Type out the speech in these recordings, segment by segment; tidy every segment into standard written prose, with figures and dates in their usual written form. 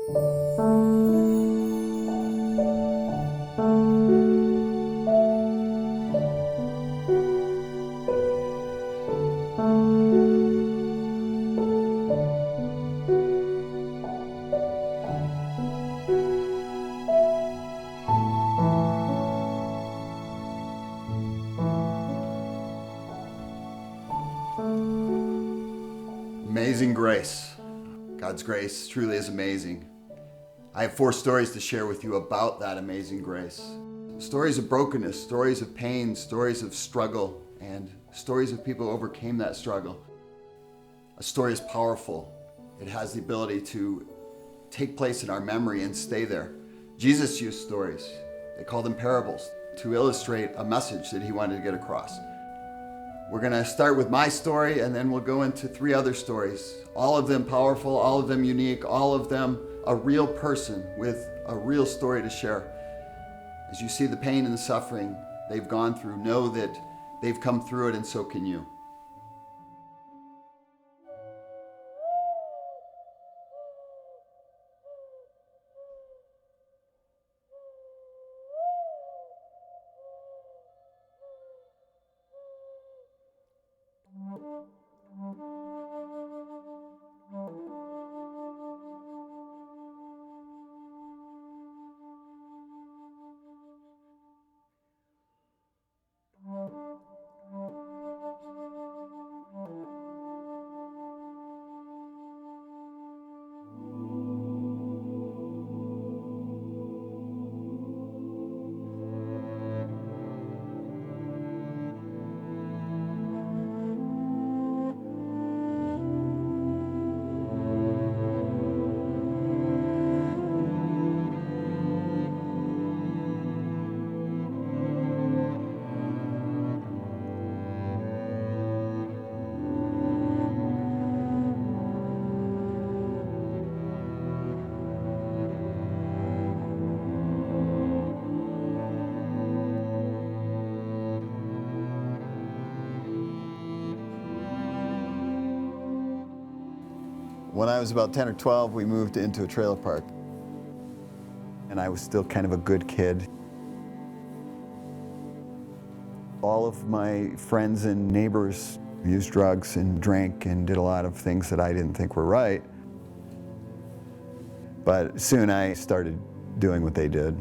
Amazing grace. God's grace truly is amazing. I have 4 stories to share with you about that amazing grace. Stories of brokenness, stories of pain, stories of struggle, and stories of people who overcame that struggle. A story is powerful. It has the ability to take place in our memory and stay there. Jesus used stories. They called them parables to illustrate a message that he wanted to get across. We're going to start with my story, and then we'll go into 3 other stories. All of them powerful, all of them unique, all of them a real person with a real story to share. As you see the pain and the suffering they've gone through, know that they've come through it, and so can you. When I was about 10 or 12, we moved into a trailer park. And I was still kind of a good kid. All of my friends and neighbors used drugs and drank and did a lot of things that I didn't think were right. But soon I started doing what they did.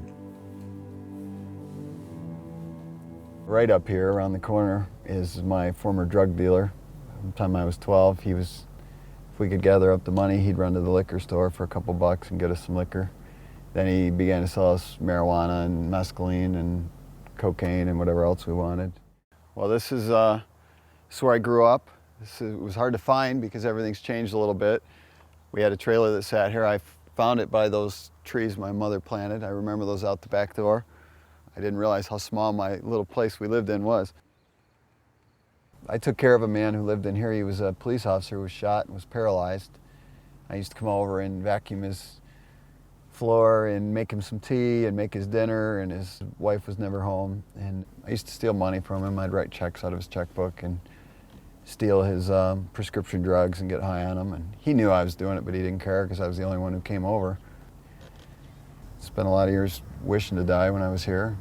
Right up here around the corner is my former drug dealer. From the time I was 12, if we could gather up the money, he'd run to the liquor store for a couple bucks and get us some liquor. Then he began to sell us marijuana and mescaline and cocaine and whatever else we wanted. Well, this is where I grew up. It was hard to find because everything's changed a little bit. We had a trailer that sat here. I found it by those trees my mother planted. I remember those out the back door. I didn't realize how small my little place we lived in was. I took care of a man who lived in here. He was a police officer who was shot and was paralyzed. I used to come over and vacuum his floor and make him some tea and make his dinner, and his wife was never home. And I used to steal money from him. I'd write checks out of his checkbook and steal his prescription drugs and get high on them. And he knew I was doing it, but he didn't care because I was the only one who came over. Spent a lot of years wishing to die when I was here.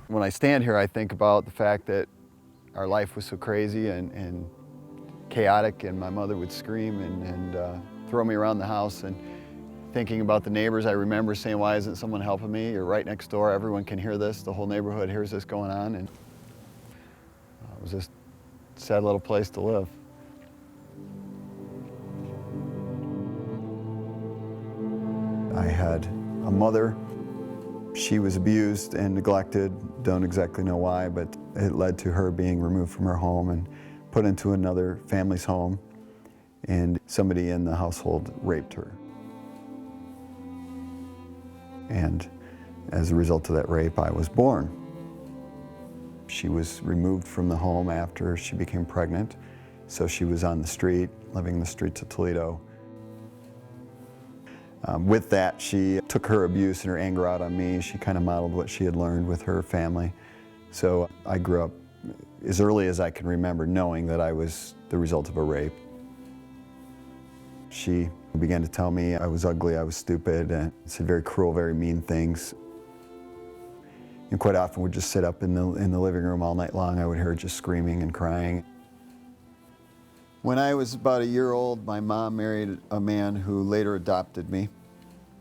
When I stand here, I think about the fact that our life was so crazy and chaotic, and my mother would scream and throw me around the house. And thinking about the neighbors, I remember saying, why isn't someone helping me? You're right next door, everyone can hear this, the whole neighborhood hears this going on. And it was just a sad little place to live. I had a mother. She was abused and neglected. Don't exactly know why, but it led to her being removed from her home and put into another family's home, and somebody in the household raped her. And as a result of that rape, I was born. She was removed from the home after she became pregnant, so she was on the street, living in the streets of Toledo. With that, she took her abuse and her anger out on me. She kind of modeled what she had learned with her family. So I grew up as early as I can remember knowing that I was the result of a rape. She began to tell me I was ugly, I was stupid, and said very cruel, very mean things. And quite often would just sit up in the living room all night long. I would hear her just screaming and crying. When I was about a year old, my mom married a man who later adopted me.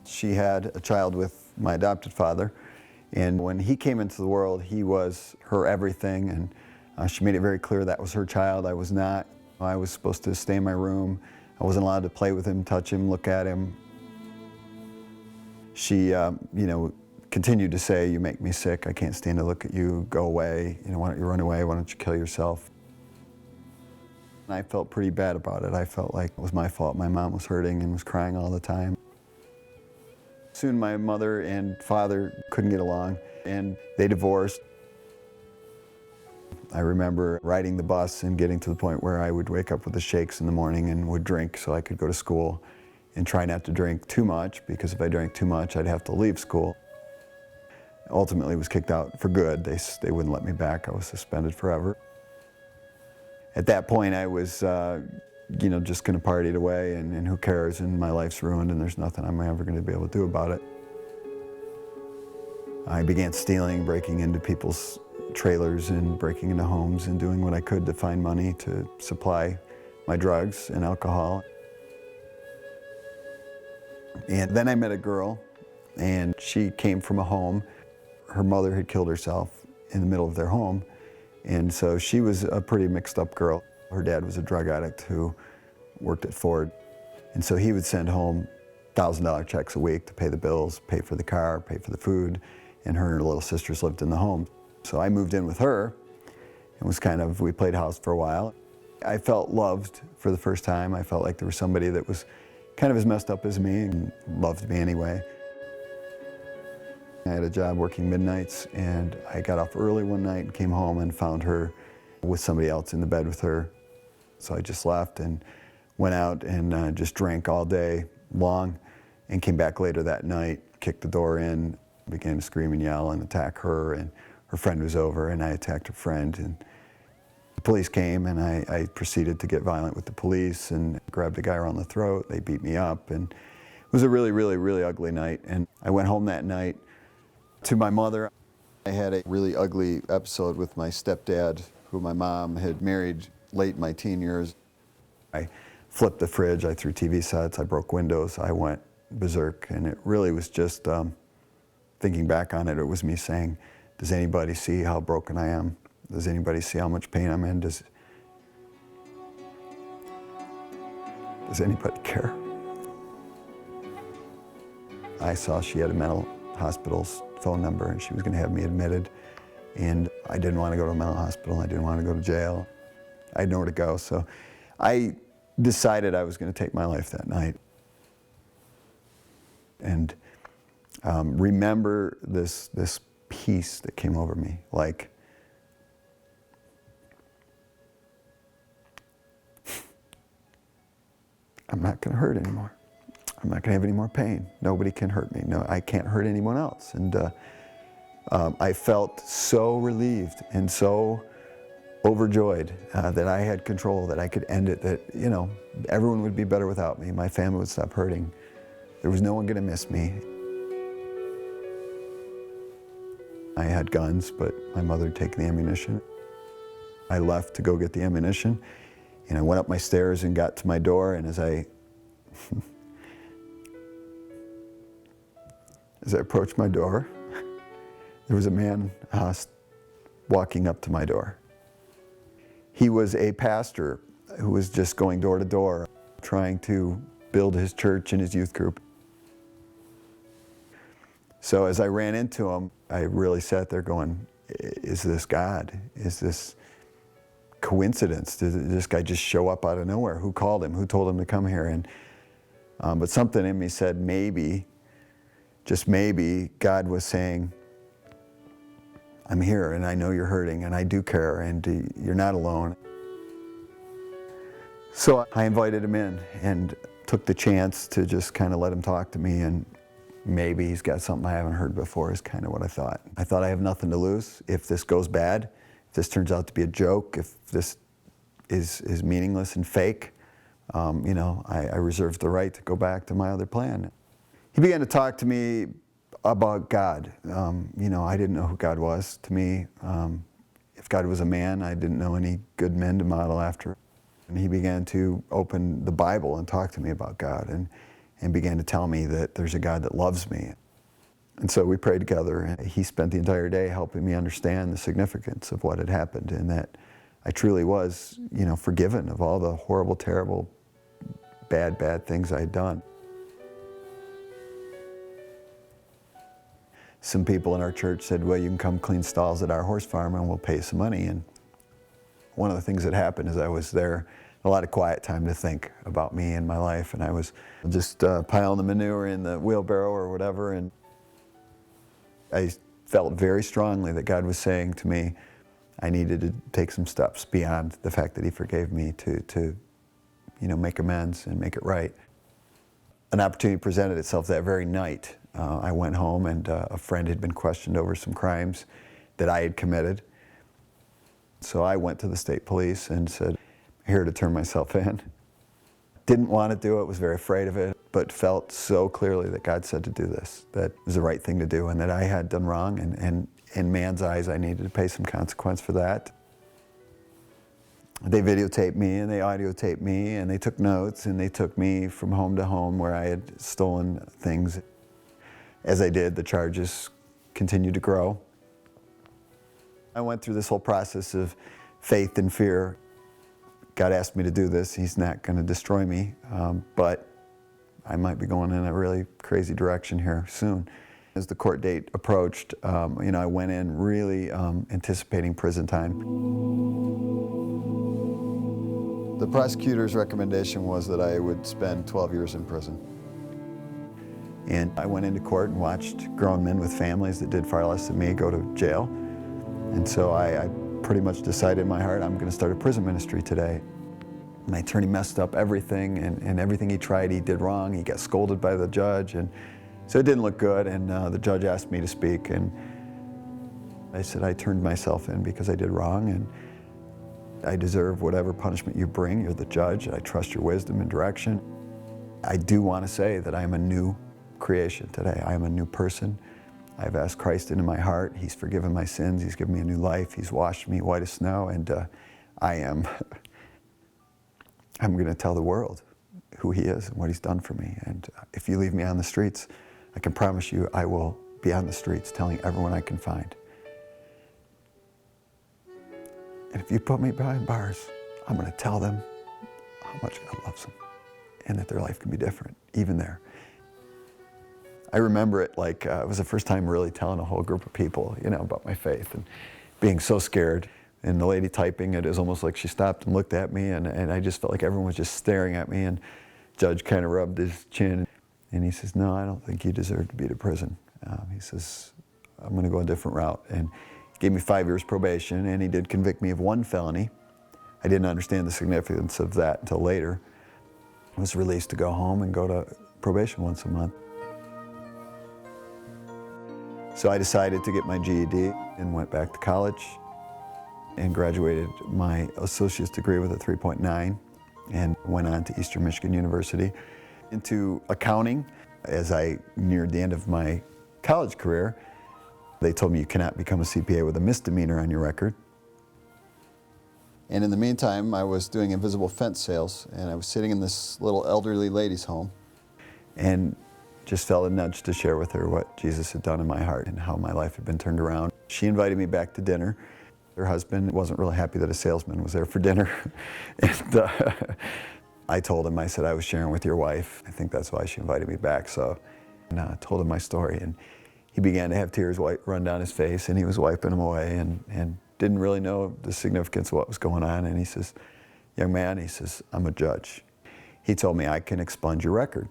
She had a child with my adopted father, and when he came into the world, he was her everything, and she made it very clear that was her child. I was not. I was supposed to stay in my room. I wasn't allowed to play with him, touch him, look at him. She, continued to say, "You make me sick. I can't stand to look at you. Go away. Why don't you run away? Why don't you kill yourself?" And I felt pretty bad about it. I felt like it was my fault. My mom was hurting and was crying all the time. Soon my mother and father couldn't get along, and they divorced. I remember riding the bus and getting to the point where I would wake up with the shakes in the morning and would drink so I could go to school, and try not to drink too much, because if I drank too much, I'd have to leave school. Ultimately was kicked out for good. They wouldn't let me back. I was suspended forever. At that point, I was, just going to party it away, and who cares, and my life's ruined, and there's nothing I'm ever going to be able to do about it. I began stealing, breaking into people's trailers and breaking into homes and doing what I could to find money to supply my drugs and alcohol. And then I met a girl, and she came from a home. Her mother had killed herself in the middle of their home, and so she was a pretty mixed up girl. Her dad was a drug addict who worked at Ford, and so he would send home $1,000 checks a week to pay the bills, pay for the car, pay for the food, and her and her little sisters lived in the home. So I moved in with her, and we played house for a while. I felt loved for the first time. I felt like there was somebody that was kind of as messed up as me and loved me anyway. I had a job working midnights, and I got off early one night and came home and found her with somebody else in the bed with her. So I just left and went out and just drank all day long, and came back later that night, kicked the door in, began to scream and yell and attack her, and her friend was over, and I attacked her friend. And the police came, and I proceeded to get violent with the police and grabbed a guy around the throat. They beat me up, and it was a really, really, really ugly night. And I went home that night to my mother. I had a really ugly episode with my stepdad, who my mom had married late in my teen years. I flipped the fridge, I threw TV sets, I broke windows, I went berserk, and it really was just, thinking back on it, it was me saying, does anybody see how broken I am? Does anybody see how much pain I'm in? Does anybody care? I saw she had a mental hospital's phone number, and she was going to have me admitted, and I didn't want to go to a mental hospital. I didn't want to go to jail. I had nowhere to go, so I decided I was going to take my life that night. And remember this peace that came over me, like I'm not going to hurt anymore. I'm not going to have any more pain. Nobody can hurt me. No, I can't hurt anyone else. And I felt so relieved and so overjoyed that I had control, that I could end it, that, everyone would be better without me. My family would stop hurting. There was no one going to miss me. I had guns, but my mother had taken the ammunition. I left to go get the ammunition, and I went up my stairs and got to my door, and as I approached my door, there was a man walking up to my door. He was a pastor who was just going door to door, trying to build his church and his youth group. So as I ran into him, I really sat there going, is this God? Is this coincidence? Did this guy just show up out of nowhere? Who called him? Who told him to come here? And but something in me said, maybe, just maybe, God was saying, I'm here, and I know you're hurting, and I do care, and you're not alone. So I invited him in and took the chance to just kind of let him talk to me, and maybe he's got something I haven't heard before, is kind of what I thought. I thought I have nothing to lose. If this goes bad, if this turns out to be a joke, if this is meaningless and fake, I reserved the right to go back to my other plan. He began to talk to me about God. I didn't know who God was. To me, if God was a man, I didn't know any good men to model after. And he began to open the Bible and talk to me about God and began to tell me that there's a God that loves me. And so we prayed together, and he spent the entire day helping me understand the significance of what had happened, and that I truly was, forgiven of all the horrible, terrible, bad things I had done. Some people in our church said, well, you can come clean stalls at our horse farm and we'll pay you some money. And one of the things that happened is I was there a lot of quiet time to think about me and my life, and I was just piling the manure in the wheelbarrow or whatever, and I felt very strongly that God was saying to me I needed to take some steps beyond the fact that he forgave me to make amends and make it right. An opportunity presented itself that very night. I went home, and a friend had been questioned over some crimes that I had committed. So I went to the state police and said, I'm here to turn myself in. Didn't want to do it, was very afraid of it, but felt so clearly that God said to do this, that it was the right thing to do, and that I had done wrong, and in man's eyes I needed to pay some consequence for that. They videotaped me and they audiotaped me and they took notes and they took me from home to home where I had stolen things. As I did, the charges continued to grow. I went through this whole process of faith and fear. God asked me to do this. He's not going to destroy me, but I might be going in a really crazy direction here soon. As the court date approached, I went in really anticipating prison time. The prosecutor's recommendation was that I would spend 12 years in prison. And I went into court and watched grown men with families that did far less than me go to jail. And so I pretty much decided in my heart, I'm going to start a prison ministry today. My attorney messed up everything, and everything he tried, he did wrong. He got scolded by the judge, and so it didn't look good. And the judge asked me to speak, and I said I turned myself in because I did wrong, and I deserve whatever punishment you bring. You're the judge. I trust your wisdom and direction. I do want to say that I am a new creation today. I am a new person. I've asked Christ into my heart. He's forgiven my sins. He's given me a new life. He's washed me white as snow, and I'm going to tell the world who he is and what he's done for me. And if you leave me on the streets, I can promise you I will be on the streets telling everyone I can find. And if you put me behind bars, I'm going to tell them how much God loves them and that their life can be different, even there. I remember it like it was the first time really telling a whole group of people, about my faith and being so scared. And the lady typing it is almost like she stopped and looked at me, and I just felt like everyone was just staring at me, and the judge kind of rubbed his chin, and he says, no, I don't think you deserve to be to prison. He says, I'm going to go a different route. And he gave me 5 years probation, and he did convict me of one felony. I didn't understand the significance of that until later. I was released to go home and go to probation once a month. So I decided to get my GED and went back to college and graduated my associate's degree with a 3.9 and went on to Eastern Michigan University into accounting. As I neared the end of my college career, they told me you cannot become a CPA with a misdemeanor on your record. And in the meantime, I was doing invisible fence sales, and I was sitting in this little elderly lady's home and just felt a nudge to share with her what Jesus had done in my heart and how my life had been turned around. She invited me back to dinner. Her husband wasn't really happy that a salesman was there for dinner. And I told him, I said, I was sharing with your wife. I think that's why she invited me back. So I told him my story, and he began to have tears run down his face, and he was wiping them away and didn't really know the significance of what was going on. And he says, young man, he says, I'm a judge. He told me I can expunge your record.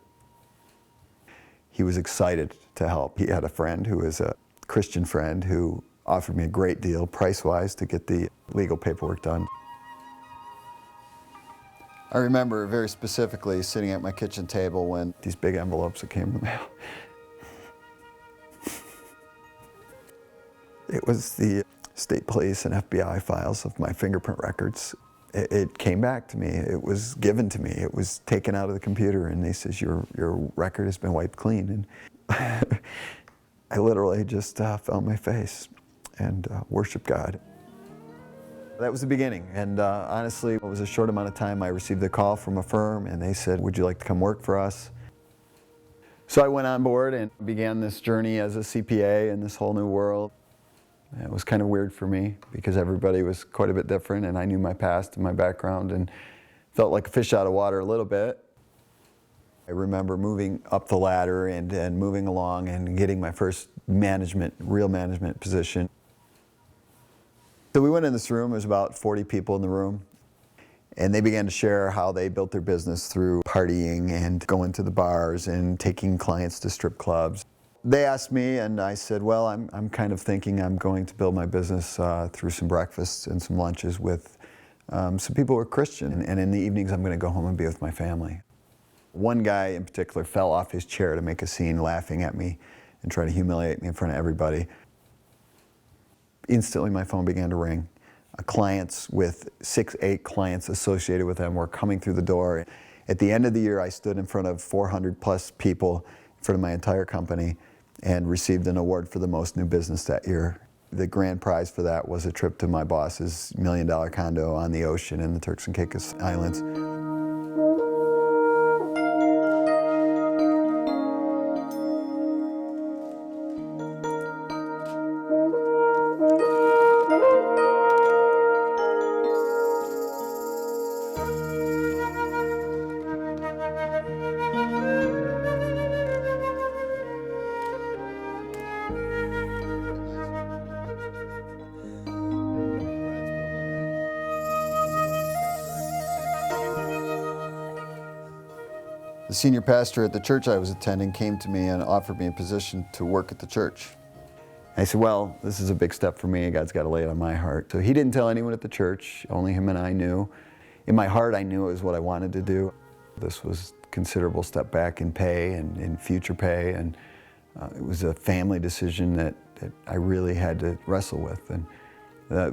He was excited to help. He had a friend who was a Christian friend who offered me a great deal, price-wise, to get the legal paperwork done. I remember very specifically sitting at my kitchen table when these big envelopes that came in the mail. It was the state police and FBI files of my fingerprint records. it came back to me. It was given to me. It was taken out of the computer, and they says, your record has been wiped clean. And I literally just fell on my face and worshiped God. That was the beginning, and honestly, it was a short amount of time. I received a call from a firm, and they said, would you like to come work for us? So I went on board and began this journey as a CPA in this whole new world. It was kind of weird for me because everybody was quite a bit different, and I knew my past and my background and felt like a fish out of water a little bit. I remember moving up the ladder and moving along and getting my first real management position. So we went in this room. There was about 40 people in the room, and they began to share how they built their business through partying and going to the bars and taking clients to strip clubs. They asked me, and I said, well, I'm kind of thinking I'm going to build my business through some breakfasts and some lunches with some people who are Christian, and in the evenings I'm going to go home and be with my family. One guy in particular fell off his chair to make a scene, laughing at me and try to humiliate me in front of everybody. Instantly my phone began to ring. Clients with 6-8 clients associated with them were coming through the door. At the end of the year, I stood in front of 400 plus people in front of my entire company and received an award for the most new business that year. The grand prize for that was a trip to my boss's $1 million condo on the ocean in the Turks and Caicos Islands. The senior pastor at the church I was attending came to me and offered me a position to work at the church. I said, well, this is a big step for me. God's got to lay it on my heart. So he didn't tell anyone at the church. Only him and I knew. In my heart, I knew it was what I wanted to do. This was a considerable step back in pay and in future pay. And it was a family decision that I really had to wrestle with. And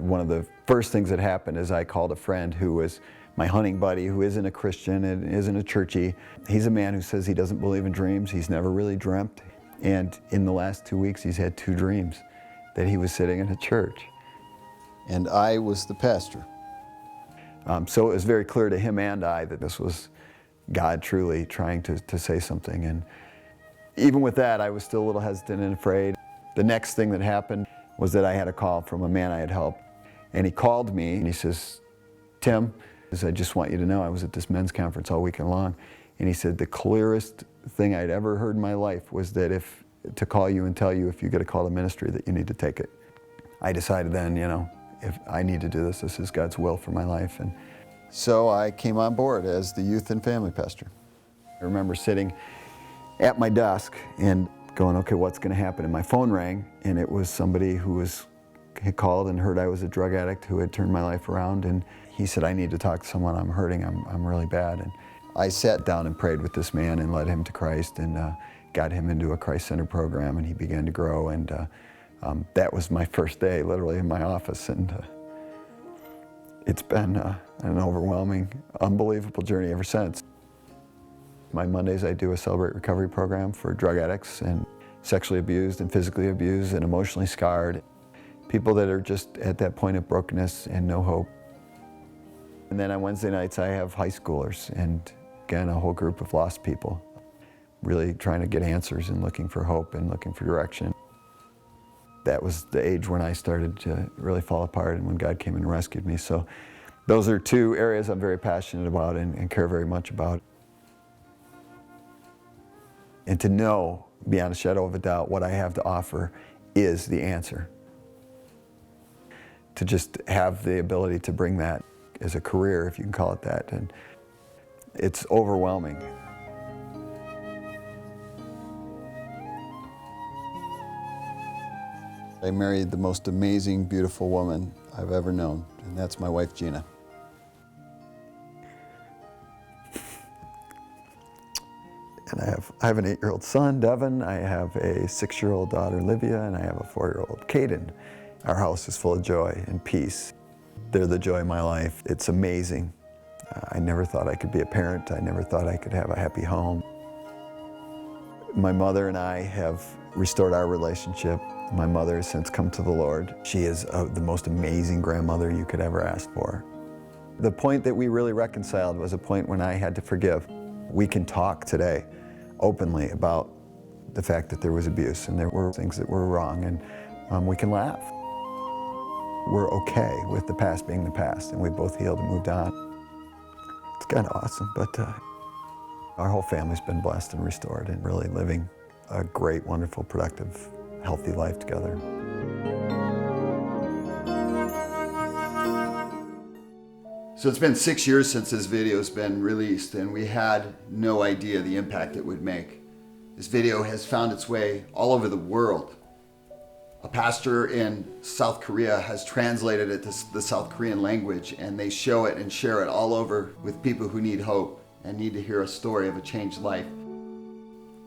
one of the first things that happened is I called a friend who was my hunting buddy, who isn't a Christian and isn't a churchy. He's a man who says he doesn't believe in dreams. He's never really dreamt. And in the last 2 weeks, he's had 2 dreams that he was sitting in a church. And I was the pastor. So it was very clear to him and I that this was God truly trying to say something. And even with that, I was still a little hesitant and afraid. The next thing that happened was that I had a call from a man I had helped. And he called me and he says, Tim, I just want you to know I was at this men's conference all weekend long. And he said the clearest thing I'd ever heard in my life was that to call you and tell you if you get a call to ministry that you need to take it. I decided then, if I need to do this, this is God's will for my life. And so I came on board as the youth and family pastor. I remember sitting at my desk and going, okay, what's going to happen? And my phone rang, and it was somebody who had called and heard I was a drug addict who had turned my life around. And he said, I need to talk to someone. I'm hurting. I'm really bad. And I sat down and prayed with this man and led him to Christ and got him into a Christ-centered program, and he began to grow. And that was my first day, literally, in my office. And it's been an overwhelming, unbelievable journey ever since. My Mondays, I do a Celebrate Recovery program for drug addicts and sexually abused and physically abused and emotionally scarred. People that are just at that point of brokenness and no hope. And then on Wednesday nights, I have high schoolers and, again, a whole group of lost people, really trying to get answers and looking for hope and looking for direction. That was the age when I started to really fall apart and when God came and rescued me. So those are 2 areas I'm very passionate about and care very much about. And to know, beyond a shadow of a doubt, what I have to offer is the answer. To just have the ability to bring that as a career, if you can call it that, and it's overwhelming. I married the most amazing, beautiful woman I've ever known, and that's my wife, Gina. And I have an 8-year-old son, Devin. I have a 6-year-old daughter, Livia, and I have a 4-year-old, Caden. Our house is full of joy and peace. They're the joy of my life. It's amazing. I never thought I could be a parent. I never thought I could have a happy home. My mother and I have restored our relationship. My mother has since come to the Lord. She is the most amazing grandmother you could ever ask for. The point that we really reconciled was a point when I had to forgive. We can talk today openly about the fact that there was abuse and there were things that were wrong, and we can laugh. We're okay with the past being the past, and we both healed and moved on. It's kind of awesome, but our whole family's been blessed and restored and really living a great, wonderful, productive, healthy life together. So it's been 6 years since this video's been released, and we had no idea the impact it would make. This video has found its way all over the world. A pastor in South Korea has translated it to the South Korean language, and they show it and share it all over with people who need hope and need to hear a story of a changed life.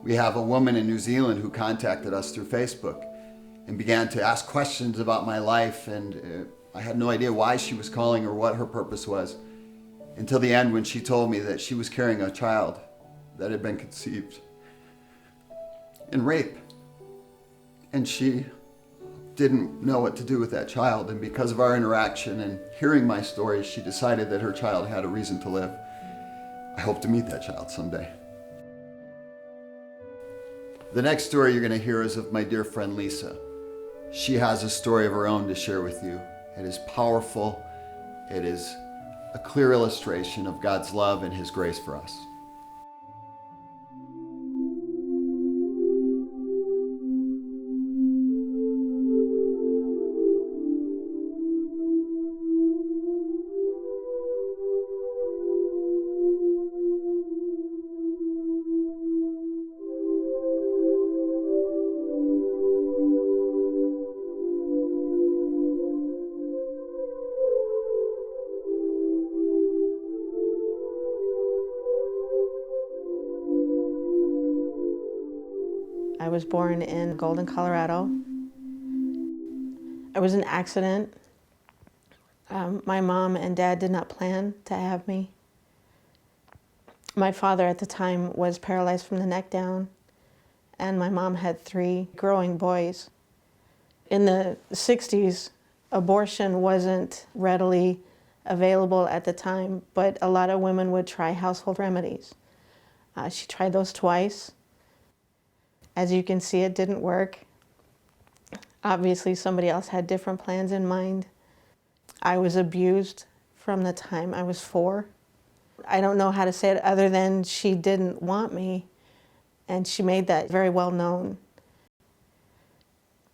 We have a woman in New Zealand who contacted us through Facebook and began to ask questions about my life, and I had no idea why she was calling or what her purpose was until the end, when she told me that she was carrying a child that had been conceived in rape, and she didn't know what to do with that child. And because of our interaction and hearing my story, she decided that her child had a reason to live. I hope to meet that child someday. The next story you're going to hear is of my dear friend Lisa. She has a story of her own to share with you. It is powerful. It is a clear illustration of God's love and His grace for us. I was born in Golden, Colorado. It was an accident. My mom and dad did not plan to have me. My father at the time was paralyzed from the neck down, and my mom had 3 growing boys. In the 60s, abortion wasn't readily available at the time, but a lot of women would try household remedies. She tried those twice. As you can see, it didn't work. Obviously, somebody else had different plans in mind. I was abused from the time I was 4. I don't know how to say it other than she didn't want me, and she made that very well known.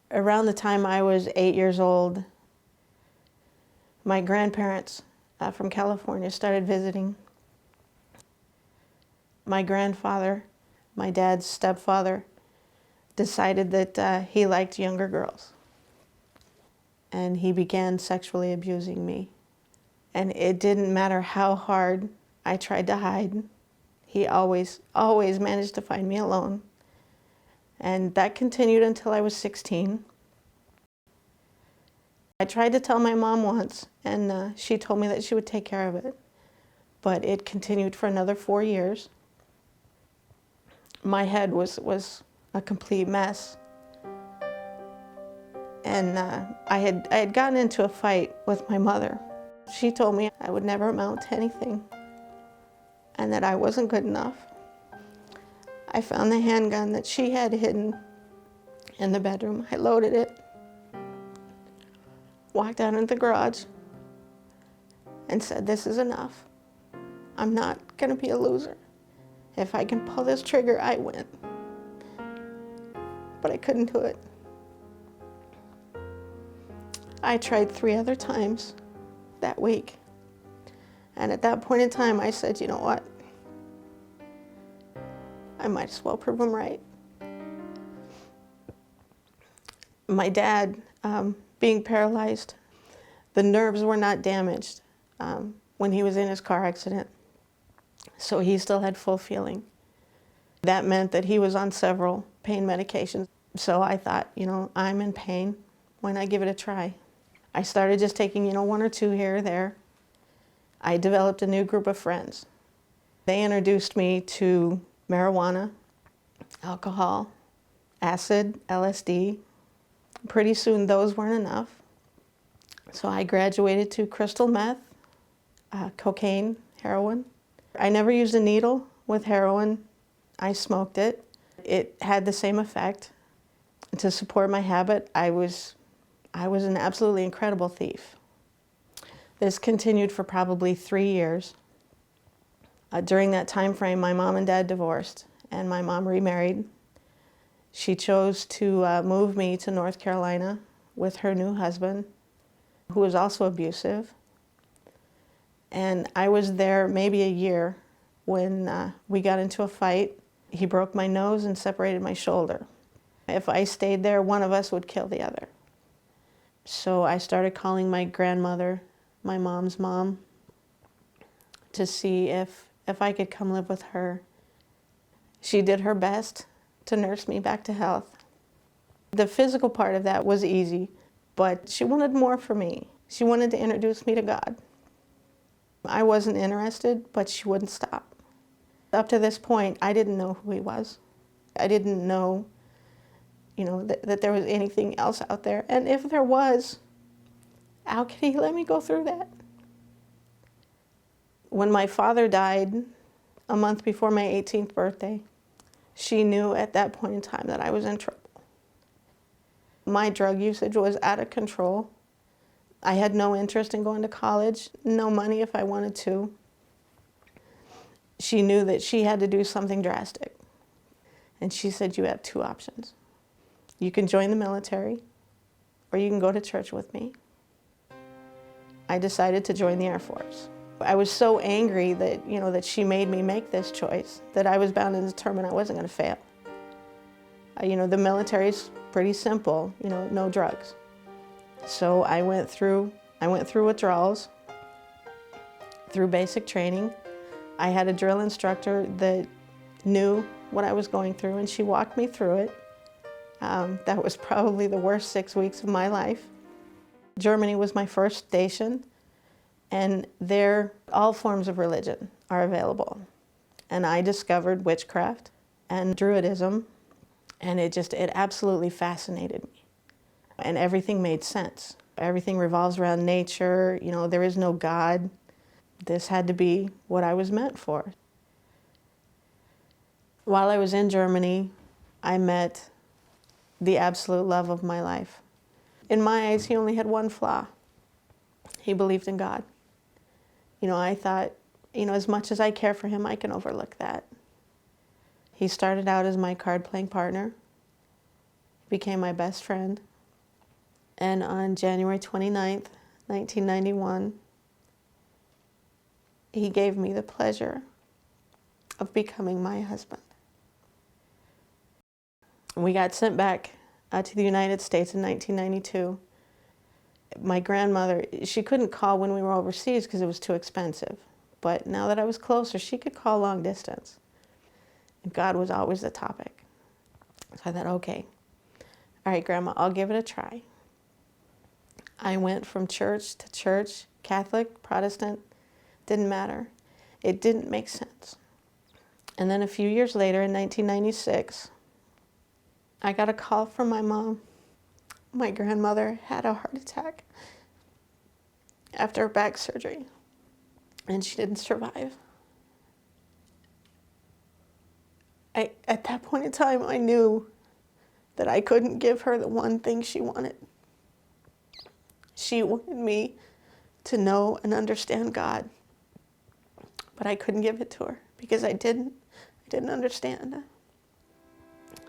Around the time I was 8 years old, my grandparents from California started visiting. My grandfather, my dad's stepfather, decided that he liked younger girls, and he began sexually abusing me. And it didn't matter how hard I tried to hide, he always managed to find me alone. And that continued until I was 16. I tried to tell my mom once, and she told me that she would take care of it, but it continued for another 4 years. My head was a complete mess. And I had gotten into a fight with my mother. She told me I would never amount to anything and that I wasn't good enough. I found the handgun that she had hidden in the bedroom. I loaded it, walked out into the garage, and said, "This is enough. I'm not gonna be a loser. If I can pull this trigger, I win." But I couldn't do it. I tried 3 other times that week. And at that point in time, I said, you know what? I might as well prove them right. My dad, being paralyzed, the nerves were not damaged when he was in his car accident. So he still had full feeling. That meant that he was on several pain medications. So I thought, you know, I'm in pain. Why not give it a try? I started just taking, one or two here or there. I developed a new group of friends. They introduced me to marijuana, alcohol, acid, LSD. Pretty soon those weren't enough. So I graduated to crystal meth, cocaine, heroin. I never used a needle with heroin. I smoked it. It had the same effect. To support my habit, I was an absolutely incredible thief. This continued for probably 3 years. During that time frame, my mom and dad divorced, and my mom remarried. She chose to move me to North Carolina with her new husband, who was also abusive. And I was there maybe a year when we got into a fight. He broke my nose and separated my shoulder. If I stayed there, one of us would kill the other. So I started calling my grandmother, my mom's mom, to see if I could come live with her. She did her best to nurse me back to health. The physical part of that was easy, but she wanted more for me. She wanted to introduce me to God. I wasn't interested, but she wouldn't stop. Up to this point, I didn't know who he was. I didn't know, that there was anything else out there. And if there was, how could he let me go through that? When my father died a month before my 18th birthday, she knew at that point in time that I was in trouble. My drug usage was out of control. I had no interest in going to college, no money if I wanted to. She knew that she had to do something drastic. And she said, you have two options. You can join the military, or you can go to church with me. I decided to join the Air Force. I was so angry that, that she made me make this choice, that I was bound and determined I wasn't going to fail. The military's pretty simple, no drugs. So I went through withdrawals, through basic training. I had a drill instructor that knew what I was going through, and she walked me through it. That was probably the worst 6 weeks of my life. Germany was my first station, and there all forms of religion are available. And I discovered witchcraft and Druidism, and it absolutely fascinated me. And everything made sense. Everything revolves around nature, there is no God. This had to be what I was meant for. While I was in Germany, I met the absolute love of my life. In my eyes, he only had one flaw. He believed in God. I thought, as much as I care for him, I can overlook that. He started out as my card-playing partner, became my best friend, and on January 29th, 1991, he gave me the pleasure of becoming my husband. We got sent back to the United States in 1992. My grandmother, she couldn't call when we were overseas because it was too expensive. But now that I was closer, she could call long distance. And God was always the topic. So I thought, okay, all right, Grandma, I'll give it a try. I went from church to church, Catholic, Protestant, didn't matter. It didn't make sense. And then a few years later, in 1996, I got a call from my mom. My grandmother had a heart attack after back surgery, and she didn't survive. At that point in time, I knew that I couldn't give her the one thing she wanted. She wanted me to know and understand God, but I couldn't give it to her because I didn't understand.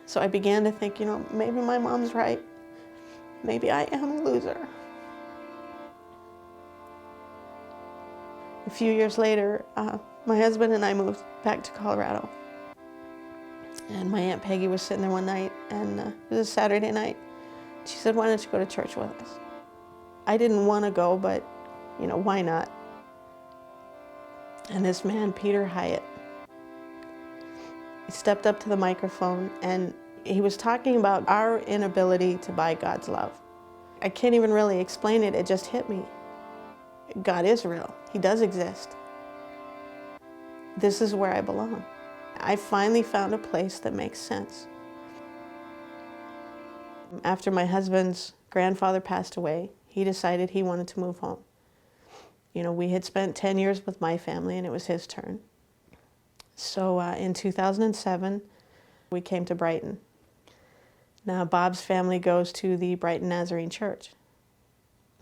So I began to think, maybe my mom's right. Maybe I am a loser. A few years later, my husband and I moved back to Colorado. And my Aunt Peggy was sitting there one night, and it was a Saturday night. She said, why don't you go to church with us? I didn't want to go, but, why not? And this man, Peter Hyatt, he stepped up to the microphone, and he was talking about our inability to buy God's love. I can't even really explain it. It just hit me. God is real. He does exist. This is where I belong. I finally found a place that makes sense. After my husband's grandfather passed away, he decided he wanted to move home. We had spent 10 years with my family, and it was his turn. So in 2007, we came to Brighton. Now, Bob's family goes to the Brighton Nazarene Church.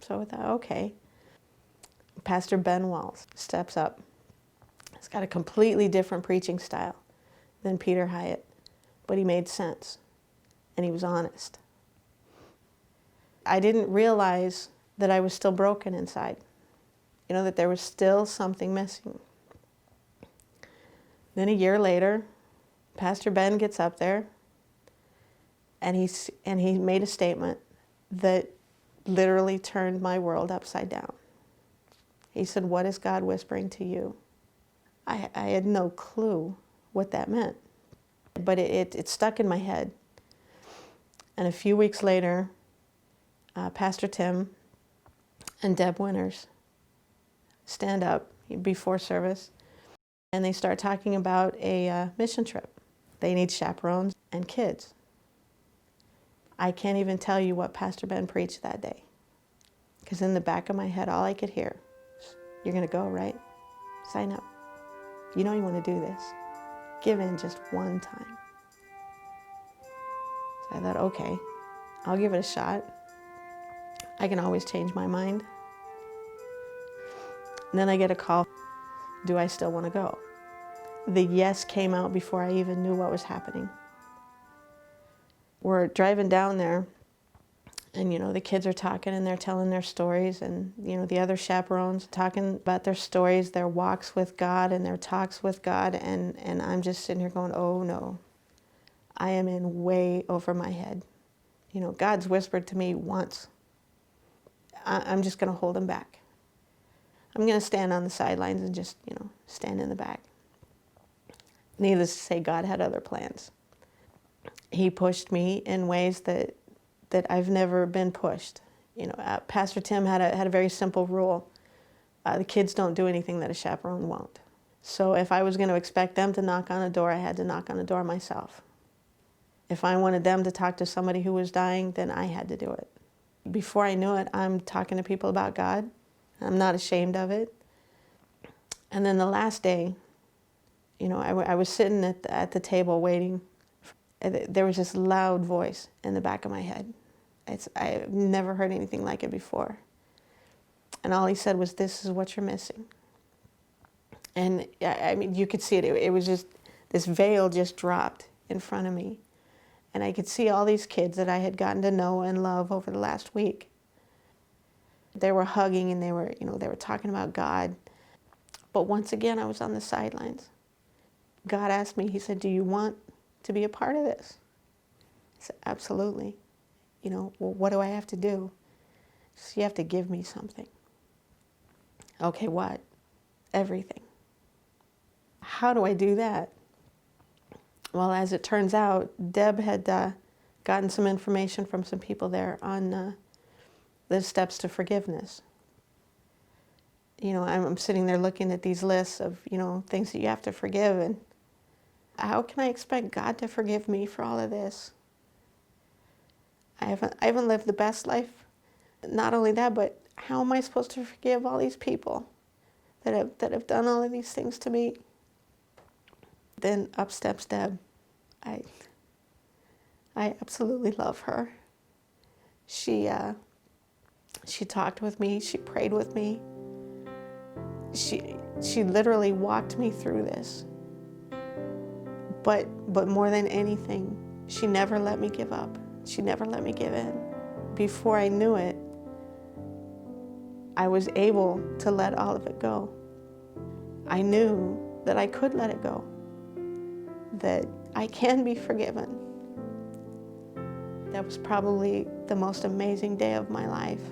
So I thought, okay. Pastor Ben Walls steps up. He's got a completely different preaching style than Peter Hyatt, but he made sense, and he was honest. I didn't realize that I was still broken inside, that there was still something missing. Then a year later, Pastor Ben gets up there, and he made a statement that literally turned my world upside down. He said, "What is God whispering to you?" I had no clue what that meant, but it stuck in my head. And a few weeks later, Pastor Tim and Deb Winters stand up before service, and they start talking about a mission trip. They need chaperones and kids. I can't even tell you what Pastor Ben preached that day, because in the back of my head, all I could hear was, "You're going to go, right? Sign up. You know you want to do this. Give in just one time." So I thought, okay, I'll give it a shot. I can always change my mind. And then I get a call, do I still want to go? The yes came out before I even knew what was happening. We're driving down there, and the kids are talking and they're telling their stories, and the other chaperones talking about their stories, their walks with God and their talks with God, and I'm just sitting here going, oh no, I am in way over my head. God's whispered to me once. I'm just going to hold him back. I'm going to stand on the sidelines and just, stand in the back. Needless to say, God had other plans. He pushed me in ways that I've never been pushed. Pastor Tim had a very simple rule. The kids don't do anything that a chaperone won't. So if I was going to expect them to knock on a door, I had to knock on a door myself. If I wanted them to talk to somebody who was dying, then I had to do it. Before I knew it, I'm talking to people about God. I'm not ashamed of it. And then the last day, I was sitting at the table waiting. There was this loud voice in the back of my head. I've never heard anything like it before. And all he said was, "This is what you're missing." And you could see it. It was just, this veil just dropped in front of me. And I could see all these kids that I had gotten to know and love over the last week. They were hugging, and they were talking about God. But once again, I was on the sidelines. God asked me, he said, "Do you want to be a part of this?" I said, "Absolutely." Well, what do I have to do? So you have to give me something. Okay, what? Everything. How do I do that? Well, as it turns out, Deb had gotten some information from some people there on the steps to forgiveness. I'm sitting there looking at these lists of, things that you have to forgive, and how can I expect God to forgive me for all of this? I haven't lived the best life. Not only that, but how am I supposed to forgive all these people that have done all of these things to me? Then up steps Deb. I absolutely love her. She talked with me. She prayed with me. She literally walked me through this. But more than anything, she never let me give up. She never let me give in. Before I knew it, I was able to let all of it go. I knew that I could let it go, that I can be forgiven. That was probably the most amazing day of my life,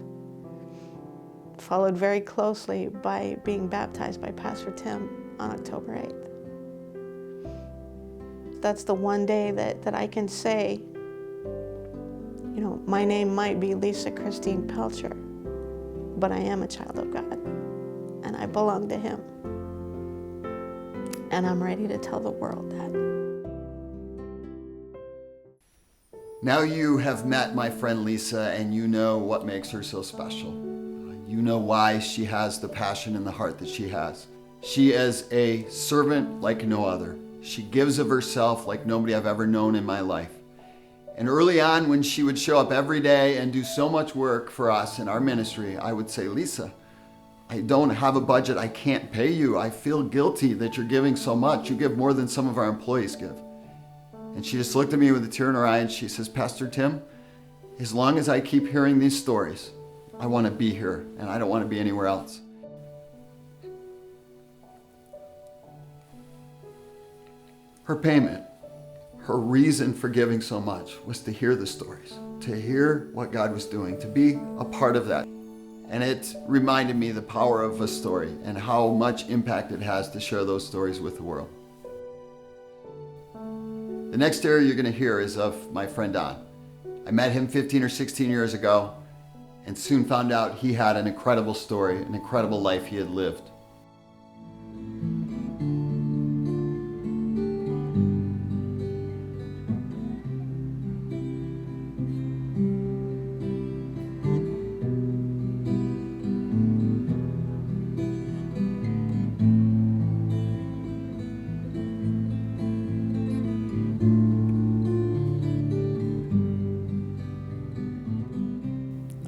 followed very closely by being baptized by Pastor Tim on October 8th. That's the one day that I can say, My name might be Lisa Christine Pelcher, but I am a child of God, and I belong to Him. And I'm ready to tell the world that. Now you have met my friend Lisa, and you know what makes her so special. You know why she has the passion in the heart that she has. She is a servant like no other. She gives of herself like nobody I've ever known in my life. And early on, when she would show up every day and do so much work for us in our ministry, I would say, Lisa, I don't have a budget. I can't pay you. I feel guilty that you're giving so much. You give more than some of our employees give. And she just looked at me with a tear in her eye and she says, Pastor Tim, as long as I keep hearing these stories, I want to be here and I don't want to be anywhere else. Her payment, her reason for giving so much was to hear the stories, to hear what God was doing, to be a part of that. And it reminded me the power of a story and how much impact it has to share those stories with the world. The next story you're going to hear is of my friend Don. I met him 15 or 16 years ago and soon found out he had an incredible story, an incredible life he had lived.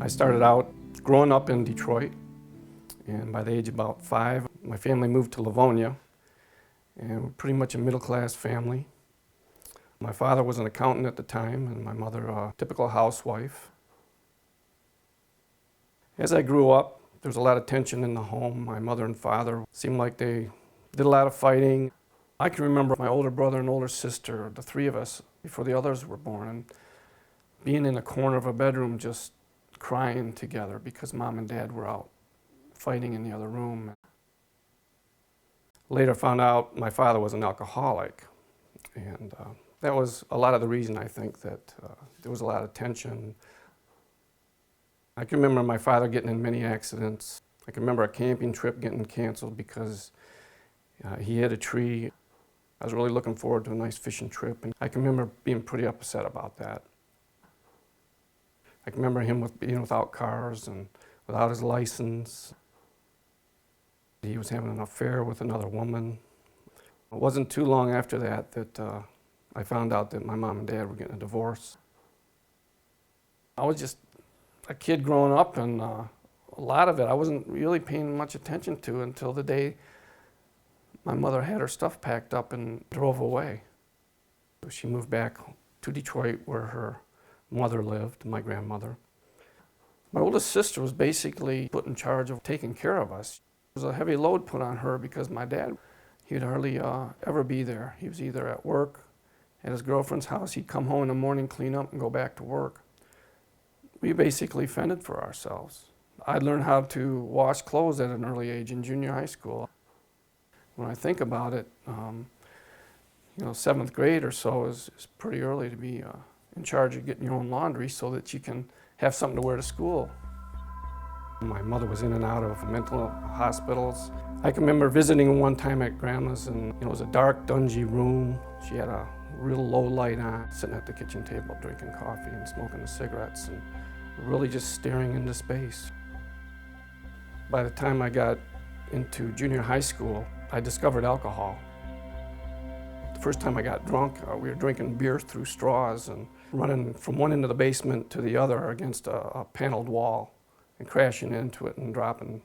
I started out growing up in Detroit, and by the age of about 5, my family moved to Livonia, and we're pretty much a middle-class family. My father was an accountant at the time, and my mother a typical housewife. As I grew up, there was a lot of tension in the home. My mother and father seemed like they did a lot of fighting. I can remember my older brother and older sister, the three of us, before the others were born, and being in a corner of a bedroom just crying together because mom and dad were out fighting in the other room. Later found out my father was an alcoholic, and that was a lot of the reason I think that there was a lot of tension. I can remember my father getting in many accidents. I can remember a camping trip getting canceled because he hit a tree. I was really looking forward to a nice fishing trip, and I can remember being pretty upset about that. I can remember him being without cars and without his license. He was having an affair with another woman. It wasn't too long after that that I found out that my mom and dad were getting a divorce. I was just a kid growing up, and a lot of it I wasn't really paying much attention to until the day my mother had her stuff packed up and drove away. She moved back to Detroit where her mother lived, my grandmother. My oldest sister was basically put in charge of taking care of us. It was a heavy load put on her because my dad, he'd hardly ever be there. He was either at work, at his girlfriend's house. He'd come home in the morning, clean up, and go back to work. We basically fended for ourselves. I learned how to wash clothes at an early age in junior high school. When I think about it, 7th grade or so is pretty early to be in charge of getting your own laundry so that you can have something to wear to school. My mother was in and out of mental hospitals. I can remember visiting one time at Grandma's, and it was a dark, dungy room. She had a real low light on, sitting at the kitchen table drinking coffee and smoking the cigarettes and really just staring into space. By the time I got into junior high school, I discovered alcohol. The first time I got drunk, we were drinking beer through straws and running from one end of the basement to the other against a paneled wall and crashing into it and dropping.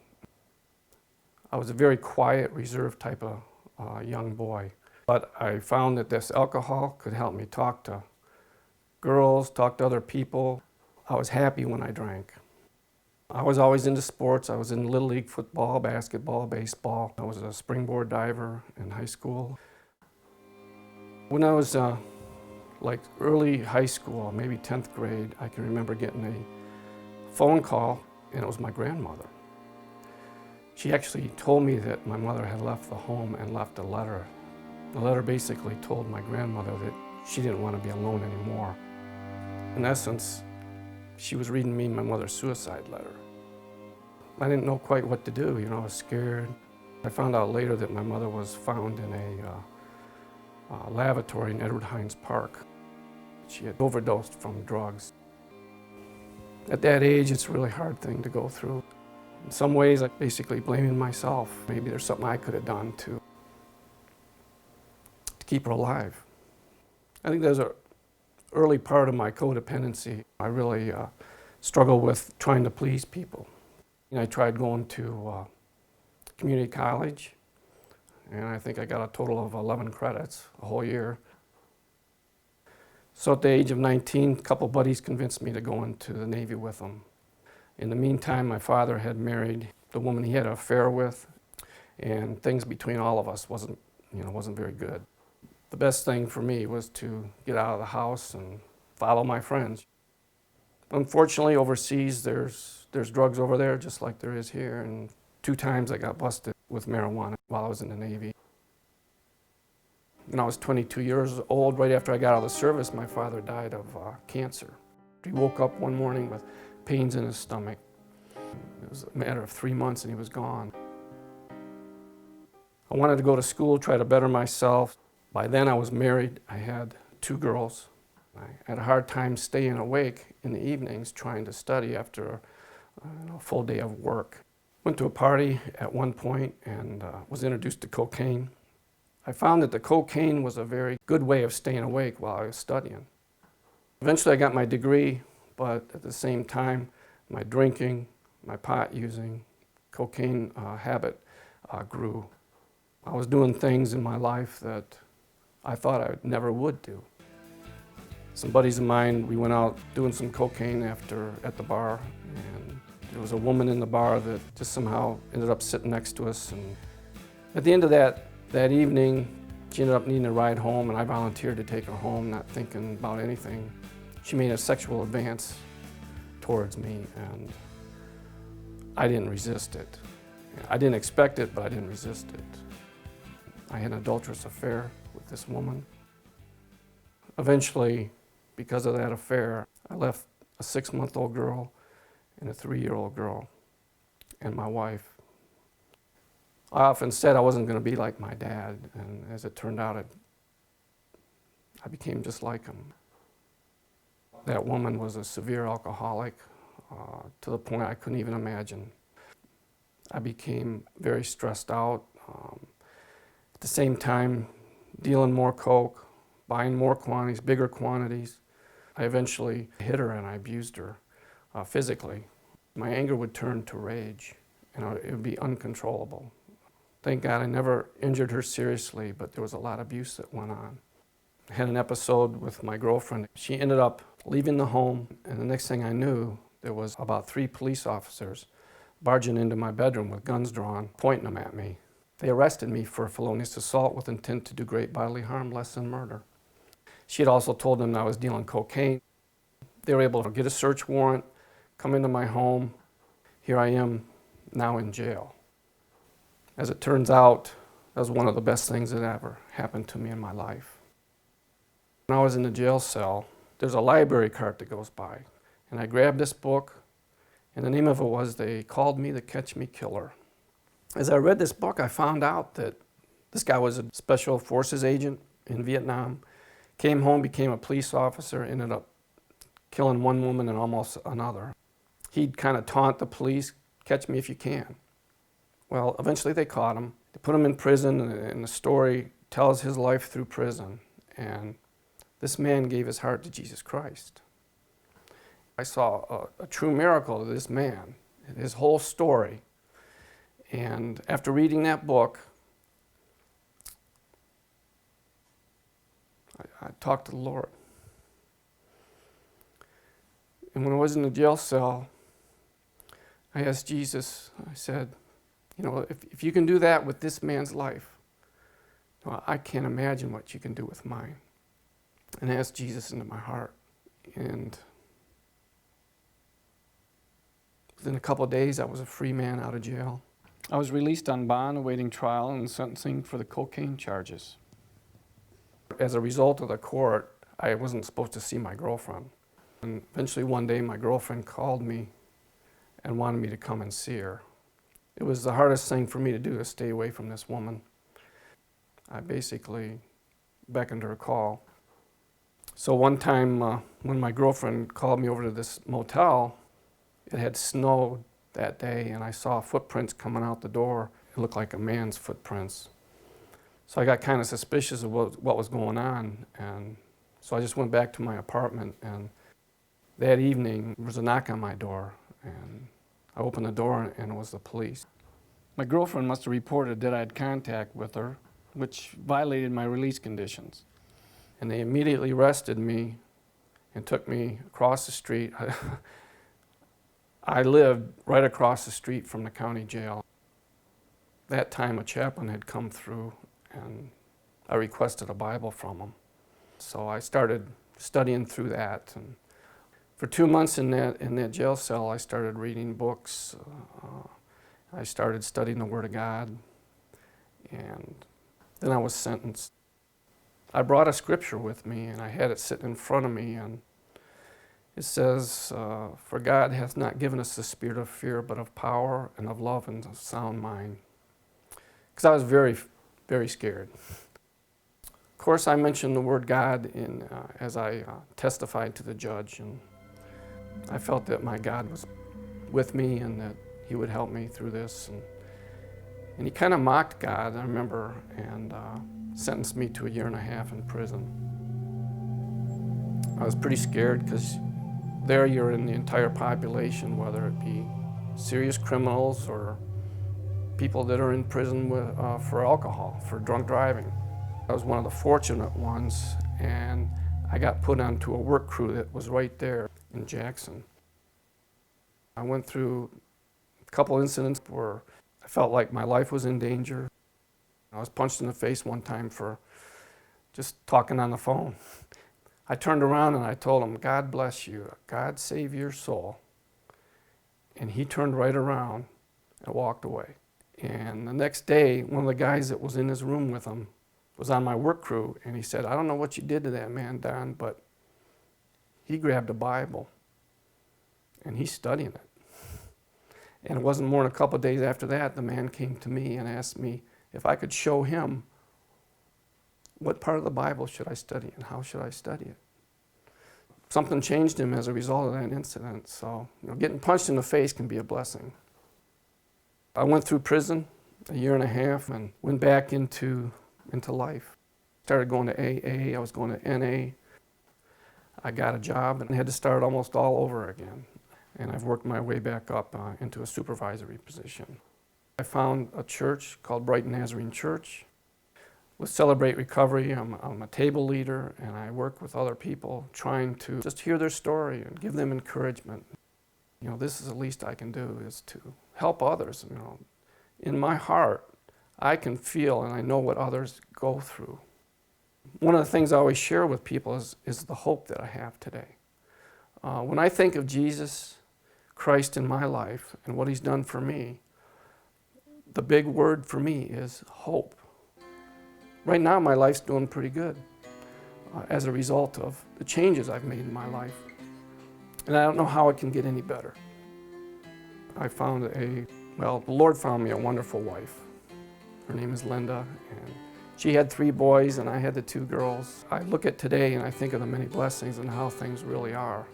I was a very quiet, reserved type of young boy. But I found that this alcohol could help me talk to girls, talk to other people. I was happy when I drank. I was always into sports. I was in Little League football, basketball, baseball. I was a springboard diver in high school. When I was early high school, maybe 10th grade, I can remember getting a phone call, and it was my grandmother. She actually told me that my mother had left the home and left a letter. The letter basically told my grandmother that she didn't want to be alone anymore. In essence, She was reading me my mother's suicide letter. I didn't know quite what to do, I was scared. I found out later that my mother was found in a lavatory in Edward Hines Park. She had overdosed from drugs. At that age, it's a really hard thing to go through. In some ways, I'm basically blaming myself. Maybe there's something I could have done to keep her alive. I think there's an early part of my codependency. I really struggled with trying to please people. I tried going to community college, and I think I got a total of 11 credits a whole year. So at the age of 19, a couple buddies convinced me to go into the Navy with them. In the meantime, my father had married the woman he had an affair with, and things between all of us wasn't very good. The best thing for me was to get out of the house and follow my friends. Unfortunately, overseas, there's drugs over there just like there is here, and 2 times I got busted with marijuana while I was in the Navy. When I was 22 years old, right after I got out of the service, my father died of cancer. He woke up one morning with pains in his stomach. It was a matter of 3 months and he was gone. I wanted to go to school, try to better myself. By then I was married. I had 2 girls. I had a hard time staying awake in the evenings trying to study after a full day of work. Went to a party at one point and was introduced to cocaine. I found that the cocaine was a very good way of staying awake while I was studying. Eventually I got my degree, but at the same time, my drinking, my pot using, cocaine habit grew. I was doing things in my life that I thought I never would do. Some buddies of mine, we went out doing some cocaine at the bar, and there was a woman in the bar that just somehow ended up sitting next to us. And at the end of that evening, she ended up needing a ride home, and I volunteered to take her home, not thinking about anything. She made a sexual advance towards me, and I didn't resist it. I didn't expect it, but I didn't resist it. I had an adulterous affair with this woman. Eventually, because of that affair, I left a 6-month-old girl and a 3-year-old girl and my wife. I often said I wasn't going to be like my dad, and as it turned out, I became just like him. That woman was a severe alcoholic to the point I couldn't even imagine. I became very stressed out. At the same time, dealing more coke, buying more quantities, bigger quantities. I eventually hit her and I abused her physically. My anger would turn to rage, and it would be uncontrollable. Thank God I never injured her seriously, but there was a lot of abuse that went on. I had an episode with my girlfriend. She ended up leaving the home, and the next thing I knew, there was about 3 police officers barging into my bedroom with guns drawn, pointing them at me. They arrested me for felonious assault with intent to do great bodily harm, less than murder. She had also told them that I was dealing cocaine. They were able to get a search warrant, come into my home. Here I am now in jail. As it turns out, that was one of the best things that ever happened to me in my life. When I was in the jail cell, there's a library cart that goes by, and I grabbed this book, and the name of it was They Called Me the Catch Me Killer. As I read this book, I found out that this guy was a special forces agent in Vietnam, came home, became a police officer, ended up killing one woman and almost another. He'd kind of taunt the police, catch me if you can. Well, eventually they caught him. They put him in prison, and the story tells his life through prison. And this man gave his heart to Jesus Christ. I saw a true miracle of this man, his whole story. And after reading that book, I talked to the Lord. And when I was in the jail cell, I asked Jesus, I said, if you can do that with this man's life, I can't imagine what you can do with mine. And I asked Jesus into my heart. And within a couple of days, I was a free man out of jail. I was released on bond, awaiting trial and sentencing for the cocaine charges. As a result of the court, I wasn't supposed to see my girlfriend. And eventually one day my girlfriend called me and wanted me to come and see her. It was the hardest thing for me to do, to stay away from this woman. I basically beckoned her call. So one time when my girlfriend called me over to this motel, it had snowed that day, and I saw footprints coming out the door. It looked like a man's footprints. So I got kind of suspicious of what was going on, and so I just went back to my apartment, and that evening there was a knock on my door, and I opened the door and it was the police. My girlfriend must have reported that I had contact with her, which violated my release conditions. And they immediately arrested me and took me across the street. I lived right across the street from the county jail. That time a chaplain had come through and I requested a Bible from him. So I started studying through that. And for 2 months in that jail cell, I started reading books. I started studying the Word of God. And then I was sentenced. I brought a scripture with me, and I had it sitting in front of me, and it says, "For God hath not given us the spirit of fear, but of power and of love and of sound mind." Because I was very, very scared. Of course, I mentioned the word God as I testified to the judge, and I felt that my God was with me and that He would help me through this. And He kind of mocked God, I remember, and sentenced me to 1.5 years in prison. I was pretty scared because there you're in the entire population, whether it be serious criminals or people that are in prison for alcohol, for drunk driving. I was one of the fortunate ones, and I got put onto a work crew that was right there in Jackson. I went through a couple incidents where I felt like my life was in danger. I was punched in the face one time for just talking on the phone. I turned around and I told him, "God bless you, God save your soul." And he turned right around and walked away. And the next day, one of the guys that was in his room with him was on my work crew, and he said, "I don't know what you did to that man, Don, but he grabbed a Bible and he's studying it." And it wasn't more than a couple of days after that, the man came to me and asked me if I could show him what part of the Bible should I study and how should I study it. Something changed him as a result of that incident. So, getting punched in the face can be a blessing. I went through prison 1.5 years and went back into life. Started going to AA, I was going to NA. I got a job and had to start almost all over again. And I've worked my way back up into a supervisory position. I found a church called Brighton Nazarene Church. With Celebrate Recovery, I'm a table leader, and I work with other people trying to just hear their story and give them encouragement. This is the least I can do, is to help others. In my heart, I can feel and I know what others go through. One of the things I always share with people is the hope that I have today. When I think of Jesus Christ in my life and what He's done for me, the big word for me is hope. Right now, my life's doing pretty good as a result of the changes I've made in my life. And I don't know how it can get any better. I found the Lord found me a wonderful wife. Her name is Linda, and she had 3 boys and I had the 2 girls. I look at today and I think of the many blessings and how things really are,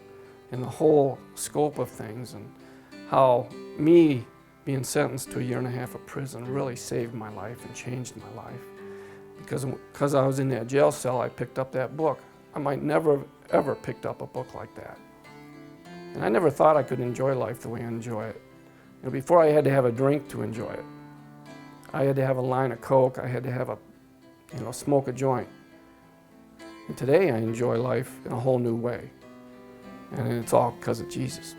and the whole scope of things, and how me being sentenced to 1.5 years of prison really saved my life and changed my life. Because I was in that jail cell, I picked up that book. I might never have ever picked up a book like that. And I never thought I could enjoy life the way I enjoy it. Before I had to have a drink to enjoy it. I had to have a line of Coke. I had to have smoke a joint. And today I enjoy life in a whole new way. And it's all because of Jesus.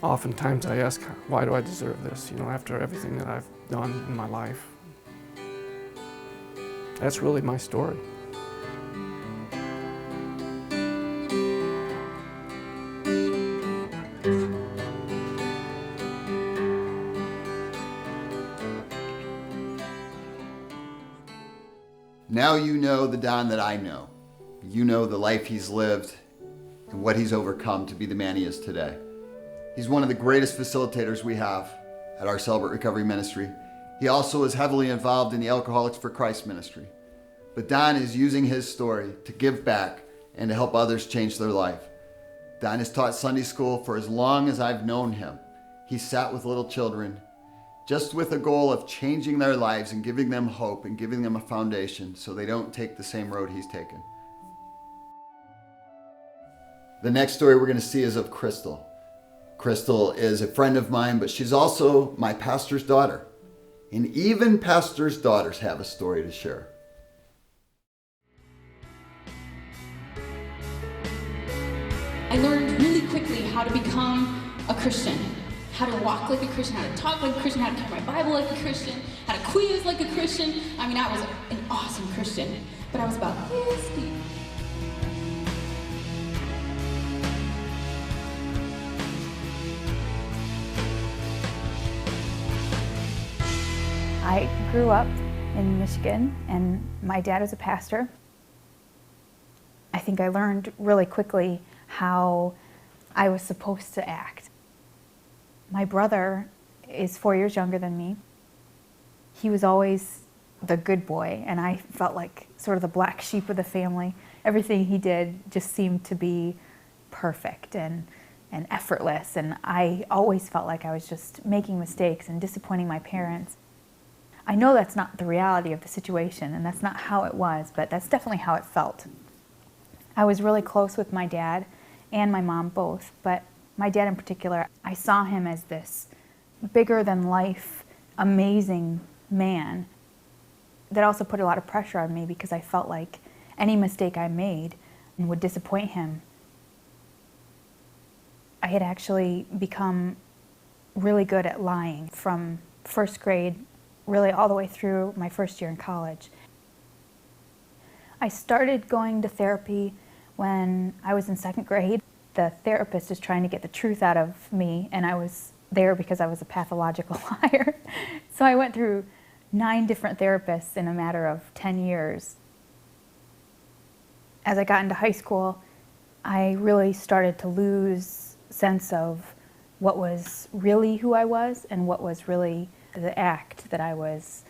Oftentimes I ask, why do I deserve this? After everything that I've done in my life. That's really my story. Now you know the Don that I know. you know the life he's lived and what he's overcome to be the man he is today. He's one of the greatest facilitators we have at our Celebrate Recovery Ministry. He also is heavily involved in the Alcoholics for Christ ministry. But Don is using his story to give back and to help others change their life. Don has taught Sunday school for as long as I've known him. He sat with little children just with a goal of changing their lives and giving them hope and giving them a foundation so they don't take the same road he's taken. The next story we're going to see is of Crystal. Crystal is a friend of mine, but she's also my pastor's daughter. And even pastors' daughters have a story to share. I learned really quickly how to become a Christian, how to walk like a Christian, how to talk like a Christian, how to carry my Bible like a Christian, how to quiz like a Christian. I mean, I was an awesome Christian, but I was about this deep. I grew up in Michigan, and my dad was a pastor. I think I learned really quickly how I was supposed to act. My brother is 4 years younger than me. He was always the good boy, and I felt like sort of the black sheep of the family. Everything he did just seemed to be perfect and effortless, and I always felt like I was just making mistakes and disappointing my parents. I know that's not the reality of the situation, and that's not how it was, but that's definitely how it felt. I was really close with my dad and my mom both, but my dad in particular, I saw him as this bigger than life, amazing man that also put a lot of pressure on me because I felt like any mistake I made would disappoint him. I had actually become really good at lying from first grade really all the way through my first year in college. I started going to therapy when I was in second grade. The therapist was trying to get the truth out of me, and I was there because I was a pathological liar. So I went through 9 different therapists in a matter of 10 years. As I got into high school, I really started to lose sense of what was really who I was and what was really the act that I was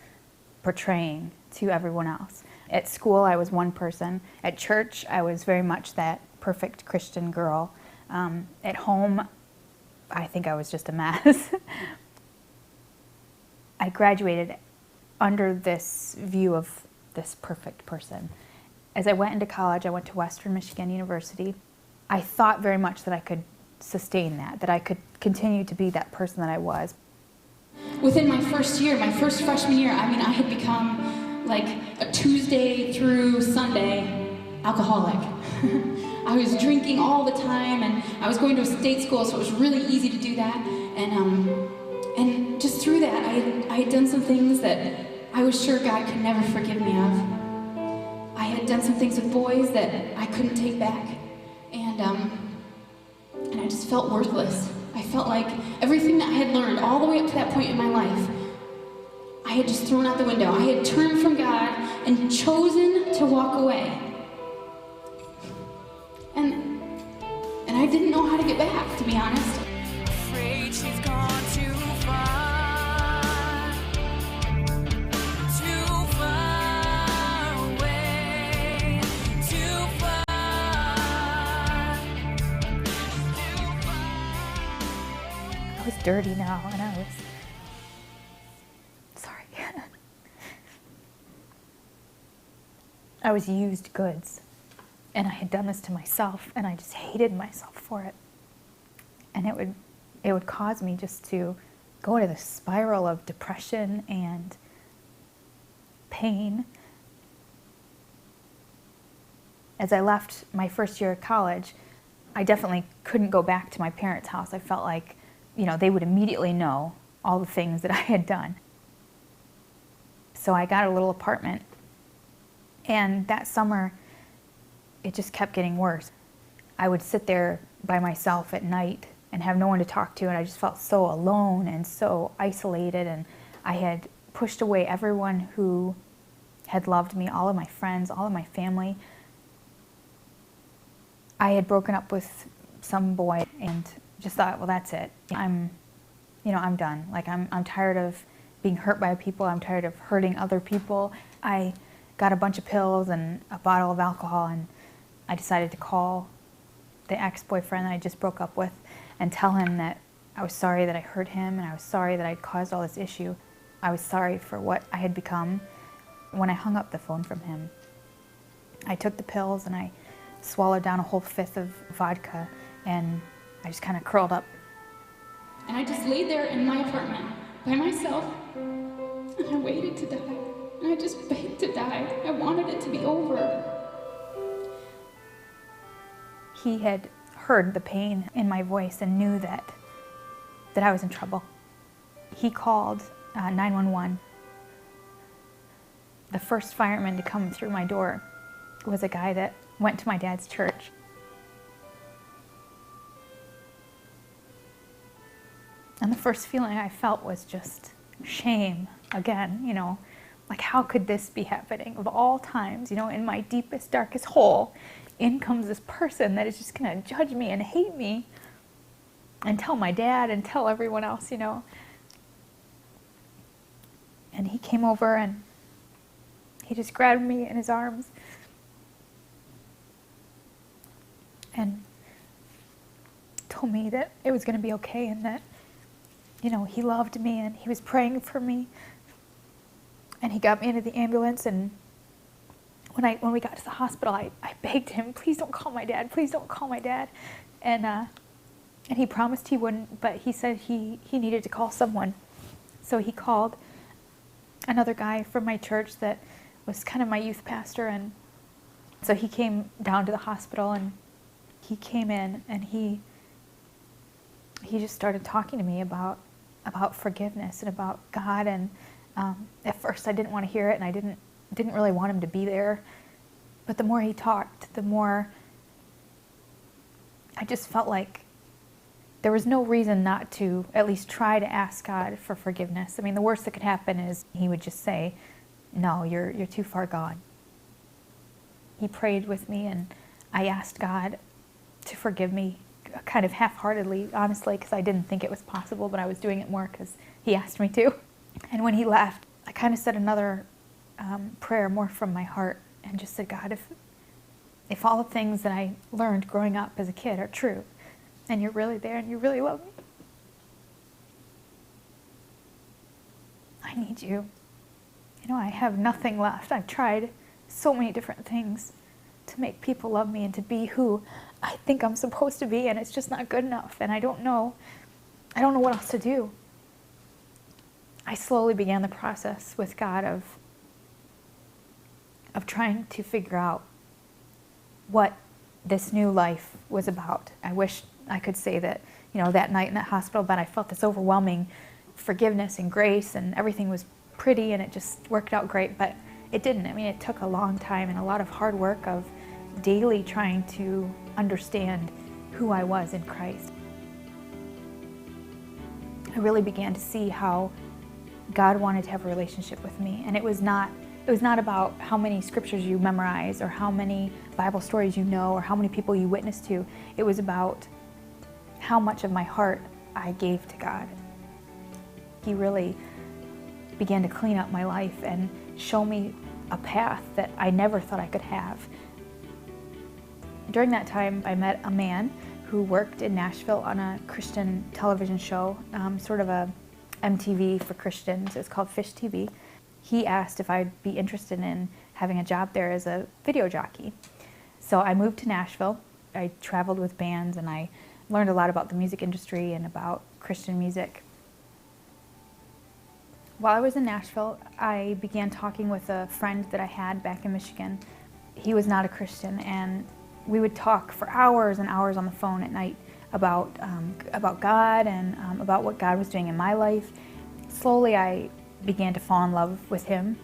portraying to everyone else. At school, I was one person. At church, I was very much that perfect Christian girl. At home, I think I was just a mess. I graduated under this view of this perfect person. As I went into college, I went to Western Michigan University. I thought very much that I could sustain that I could continue to be that person that I was. Within my first year, my first freshman year, I mean, I had become like a Tuesday through Sunday alcoholic. I was drinking all the time, and I was going to a state school, so it was really easy to do that. And just through that, I had done some things that I was sure God could never forgive me of. I had done some things with boys that I couldn't take back, and I just felt worthless. I felt like everything that I had learned all the way up to that point in my life, I had just thrown out the window. I had turned from God and chosen to walk away. And I didn't know how to get back, to be honest. Afraid she's gone too far away, too far. I was dirty now, and I was sorry. I was used goods, and I had done this to myself, and I just hated myself for it. And it would cause me just to go into this spiral of depression and pain. As I left my first year of college, I definitely couldn't go back to my parents' house. I felt like, they would immediately know all the things that I had done. So I got a little apartment, and that summer, it just kept getting worse. I would sit there by myself at night and have no one to talk to, and I just felt so alone and so isolated, and I had pushed away everyone who had loved me, all of my friends, all of my family. I had broken up with some boy and just thought, well, that's it. I'm done. Like, I'm tired of being hurt by people. I'm tired of hurting other people. I got a bunch of pills and a bottle of alcohol, and I decided to call the ex-boyfriend that I just broke up with and tell him that I was sorry that I hurt him, and I was sorry that I'd caused all this issue. I was sorry for what I had become. When I hung up the phone from him, I took the pills and I swallowed down a whole fifth of vodka, and I just kind of curled up. And I just laid there in my apartment by myself, and I waited to die. And I just begged to die. I wanted it to be over. He had heard the pain in my voice and knew that I was in trouble. He called 911. The first fireman to come through my door was a guy that went to my dad's church. And the first feeling I felt was just shame again, like, how could this be happening? Of all times, in my deepest, darkest hole, in comes this person that is just gonna judge me and hate me and tell my dad and tell everyone else, And he came over and he just grabbed me in his arms and told me that it was gonna be okay and that, he loved me and he was praying for me. And he got me into the ambulance, and when we got to the hospital, I begged him, please don't call my dad, please don't call my dad. And he promised he wouldn't, but he said he needed to call someone. So he called another guy from my church that was kind of my youth pastor, and so he came down to the hospital, and he came in, and he just started talking to me about forgiveness and about God. And at first I didn't want to hear it, and I didn't really want him to be there. But the more he talked, the more I just felt like there was no reason not to at least try to ask God for forgiveness. I mean, the worst that could happen is he would just say, no, you're too far gone. He prayed with me, and I asked God to forgive me, kind of half-heartedly, honestly, because I didn't think it was possible, but I was doing it more because he asked me to. And when he left, I kind of said another prayer more from my heart and just said, God, if all the things that I learned growing up as a kid are true, and you're really there and you really love me, I need you. I have nothing left. I've tried so many different things to make people love me and to be who I think I'm supposed to be, and it's just not good enough, and I don't know what else to do. I slowly began the process with God of trying to figure out what this new life was about. I wish I could say that, that night in that hospital bed, I felt this overwhelming forgiveness and grace, and everything was pretty, and it just worked out great, but it didn't. I mean, it took a long time and a lot of hard work of daily trying to understand who I was in Christ. I really began to see how God wanted to have a relationship with me, and it was not about how many scriptures you memorize or how many Bible stories you know or how many people you witness to. It was about how much of my heart I gave to God. He really began to clean up my life and show me a path that I never thought I could have. During that time, I met a man who worked in Nashville on a Christian television show, sort of a MTV for Christians. It's called Fish TV. He asked if I'd be interested in having a job there as a video jockey. So I moved to Nashville. I traveled with bands, and I learned a lot about the music industry and about Christian music. While I was in Nashville, I began talking with a friend that I had back in Michigan. He was not a Christian, and we would talk for hours and hours on the phone at night about God and about what God was doing in my life. Slowly, I began to fall in love with him.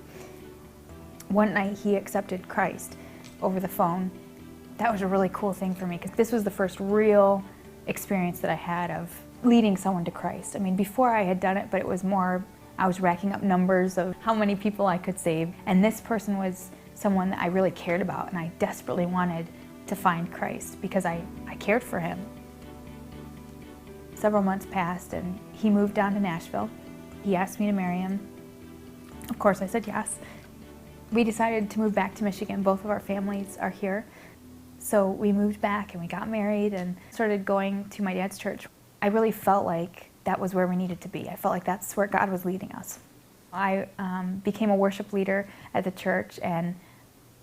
One night, he accepted Christ over the phone. That was a really cool thing for me, because this was the first real experience that I had of leading someone to Christ. I mean, before I had done it, but it was more, I was racking up numbers of how many people I could save. And this person was someone that I really cared about, and I desperately wanted to find Christ because I cared for him. Several months passed and he moved down to Nashville. He asked me to marry him. Of course, I said yes. We decided to move back to Michigan. Both of our families are here. So we moved back and we got married and started going to my dad's church. I really felt like that was where we needed to be. I felt like that's where God was leading us. I became a worship leader at the church, and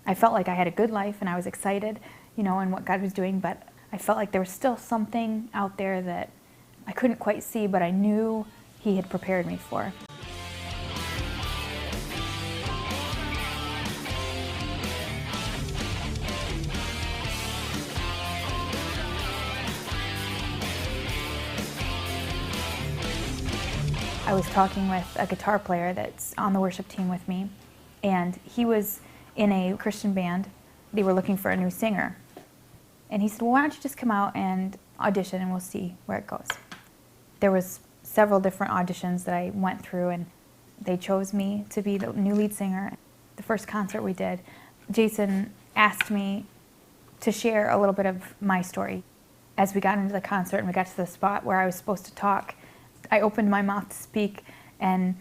I felt like I had a good life and I was excited, in what God was doing, but I felt like there was still something out there that I couldn't quite see, but I knew he had prepared me for. I was talking with a guitar player that's on the worship team with me, and he was in a Christian band. They were looking for a new singer. And he said, well, why don't you just come out and audition and we'll see where it goes. There was several different auditions that I went through, and they chose me to be the new lead singer. The first concert we did, Jason asked me to share a little bit of my story. As we got into the concert and we got to the spot where I was supposed to talk, I opened my mouth to speak, and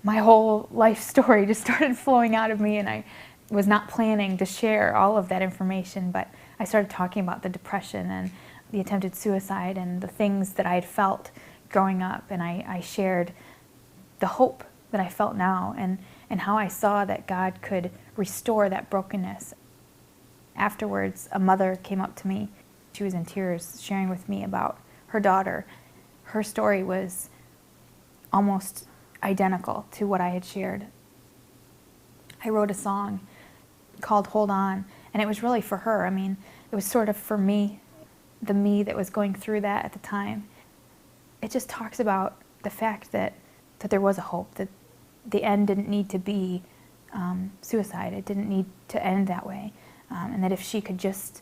my whole life story just started flowing out of me, and I was not planning to share all of that information, but I started talking about the depression and the attempted suicide and the things that I had felt growing up, and I shared the hope that I felt now and how I saw that God could restore that brokenness. Afterwards, a mother came up to me. She was in tears, sharing with me about her daughter. Her story was almost identical to what I had shared. I wrote a song called Hold On, and it was really for her. I mean, it was sort of for me, the me that was going through that at the time. It just talks about the fact that there was a hope, that the end didn't need to be suicide. It didn't need to end that way. And that if she could just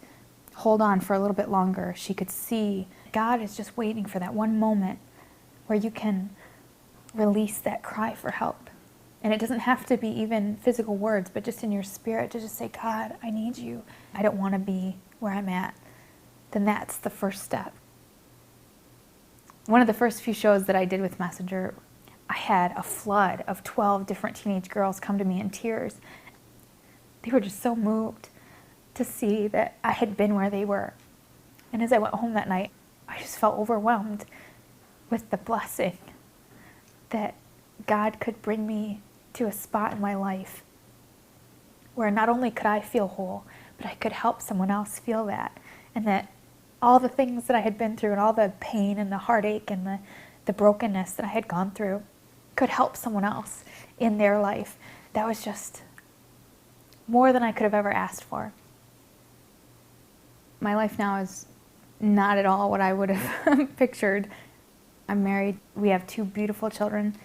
hold on for a little bit longer, she could see God is just waiting for that one moment where you can release that cry for help. And it doesn't have to be even physical words, but just in your spirit to just say, God, I need you. I don't want to be where I'm at. Then that's the first step. One of the first few shows that I did with Messenger, I had a flood of 12 different teenage girls come to me in tears. They were just so moved to see that I had been where they were. And as I went home that night, I just felt overwhelmed with the blessing that God could bring me to a spot in my life where not only could I feel whole, but I could help someone else feel that. And that all the things that I had been through and all the pain and the heartache and the brokenness that I had gone through could help someone else in their life. That was just more than I could have ever asked for. My life now is not at all what I would have pictured. I'm married. We have 2 beautiful children.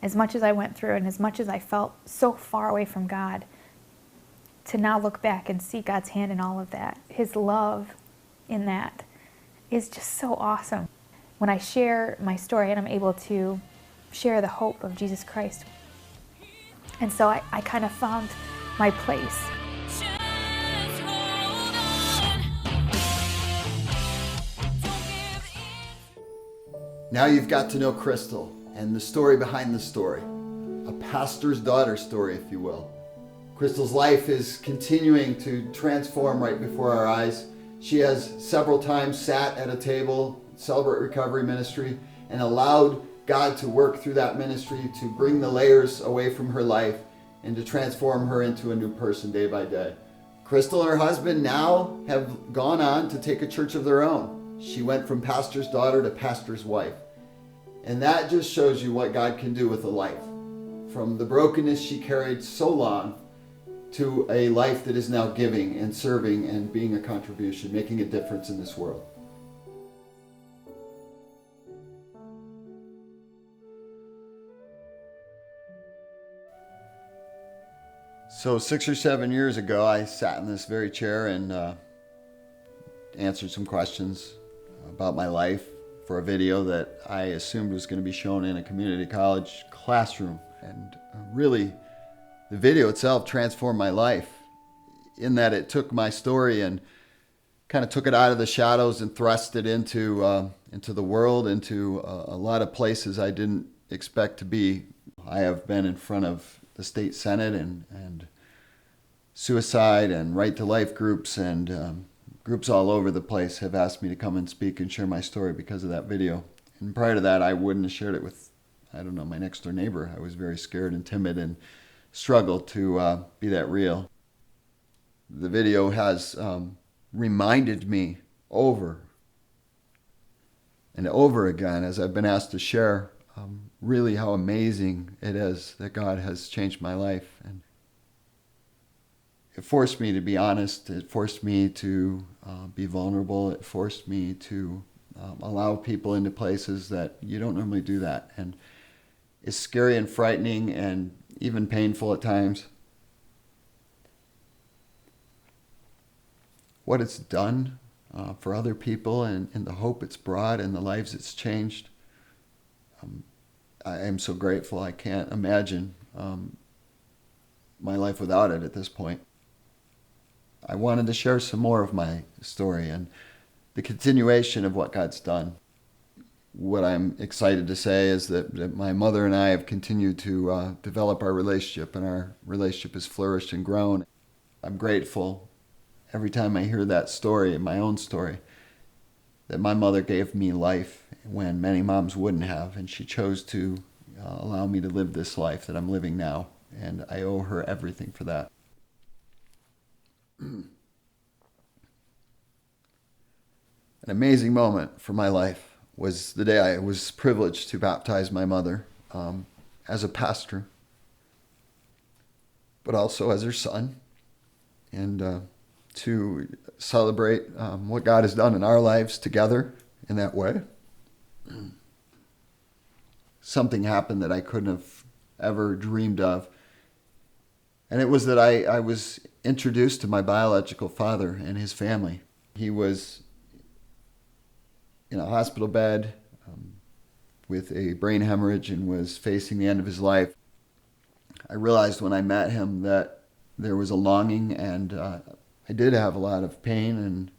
As much as I went through and as much as I felt so far away from God, to now look back and see God's hand in all of that, His love in that, is just so awesome. When I share my story and I'm able to share the hope of Jesus Christ. And so I kind of found my place. Just hold on. Don't give in. Now you've got to know Crystal and the story behind the story. A pastor's daughter story, if you will. Crystal's life is continuing to transform right before our eyes. She has several times sat at a table, Celebrate Recovery Ministry, and allowed God to work through that ministry to bring the layers away from her life and to transform her into a new person day by day. Crystal and her husband now have gone on to take a church of their own. She went from pastor's daughter to pastor's wife. And that just shows you what God can do with a life. From the brokenness she carried so long to a life that is now giving and serving and being a contribution, making a difference in this world. So 6 or 7 years ago, I sat in this very chair and answered some questions about my life for a video that I assumed was going to be shown in a community college classroom. And really, the video itself transformed my life. in that it took my story and kind of took it out of the shadows and thrust it into the world, into a lot of places I didn't expect to be. I have been in front of the state senate and suicide and right to life groups, and groups all over the place have asked me to come and speak and share my story because of that video. And prior to that, I wouldn't have shared it with, I don't know, my next door neighbor. I was very scared and timid and struggled to be that real. The video has reminded me over and over again, as I've been asked to share, really how amazing it is that God has changed my life. And it forced me to be honest. It forced me to be vulnerable. It forced me to allow people into places that you don't normally do that. And it's scary and frightening and even painful at times. What it's done for other people and the hope it's brought and the lives it's changed, I am so grateful. I can't imagine my life without it at this point. I wanted to share some more of my story and the continuation of what God's done. What I'm excited to say is that my mother and I have continued to develop our relationship, and our relationship has flourished and grown. I'm grateful every time I hear that story, my own story, that my mother gave me life when many moms wouldn't have, and she chose to allow me to live this life that I'm living now, and I owe her everything for that. An amazing moment for my life was the day I was privileged to baptize my mother as a pastor, but also as her son, and to celebrate what God has done in our lives together in that way. Something happened that I couldn't have ever dreamed of. And it was that I was introduced to my biological father and his family. He was in a hospital bed with a brain hemorrhage and was facing the end of his life. I realized when I met him that there was a longing, and I did have a lot of pain and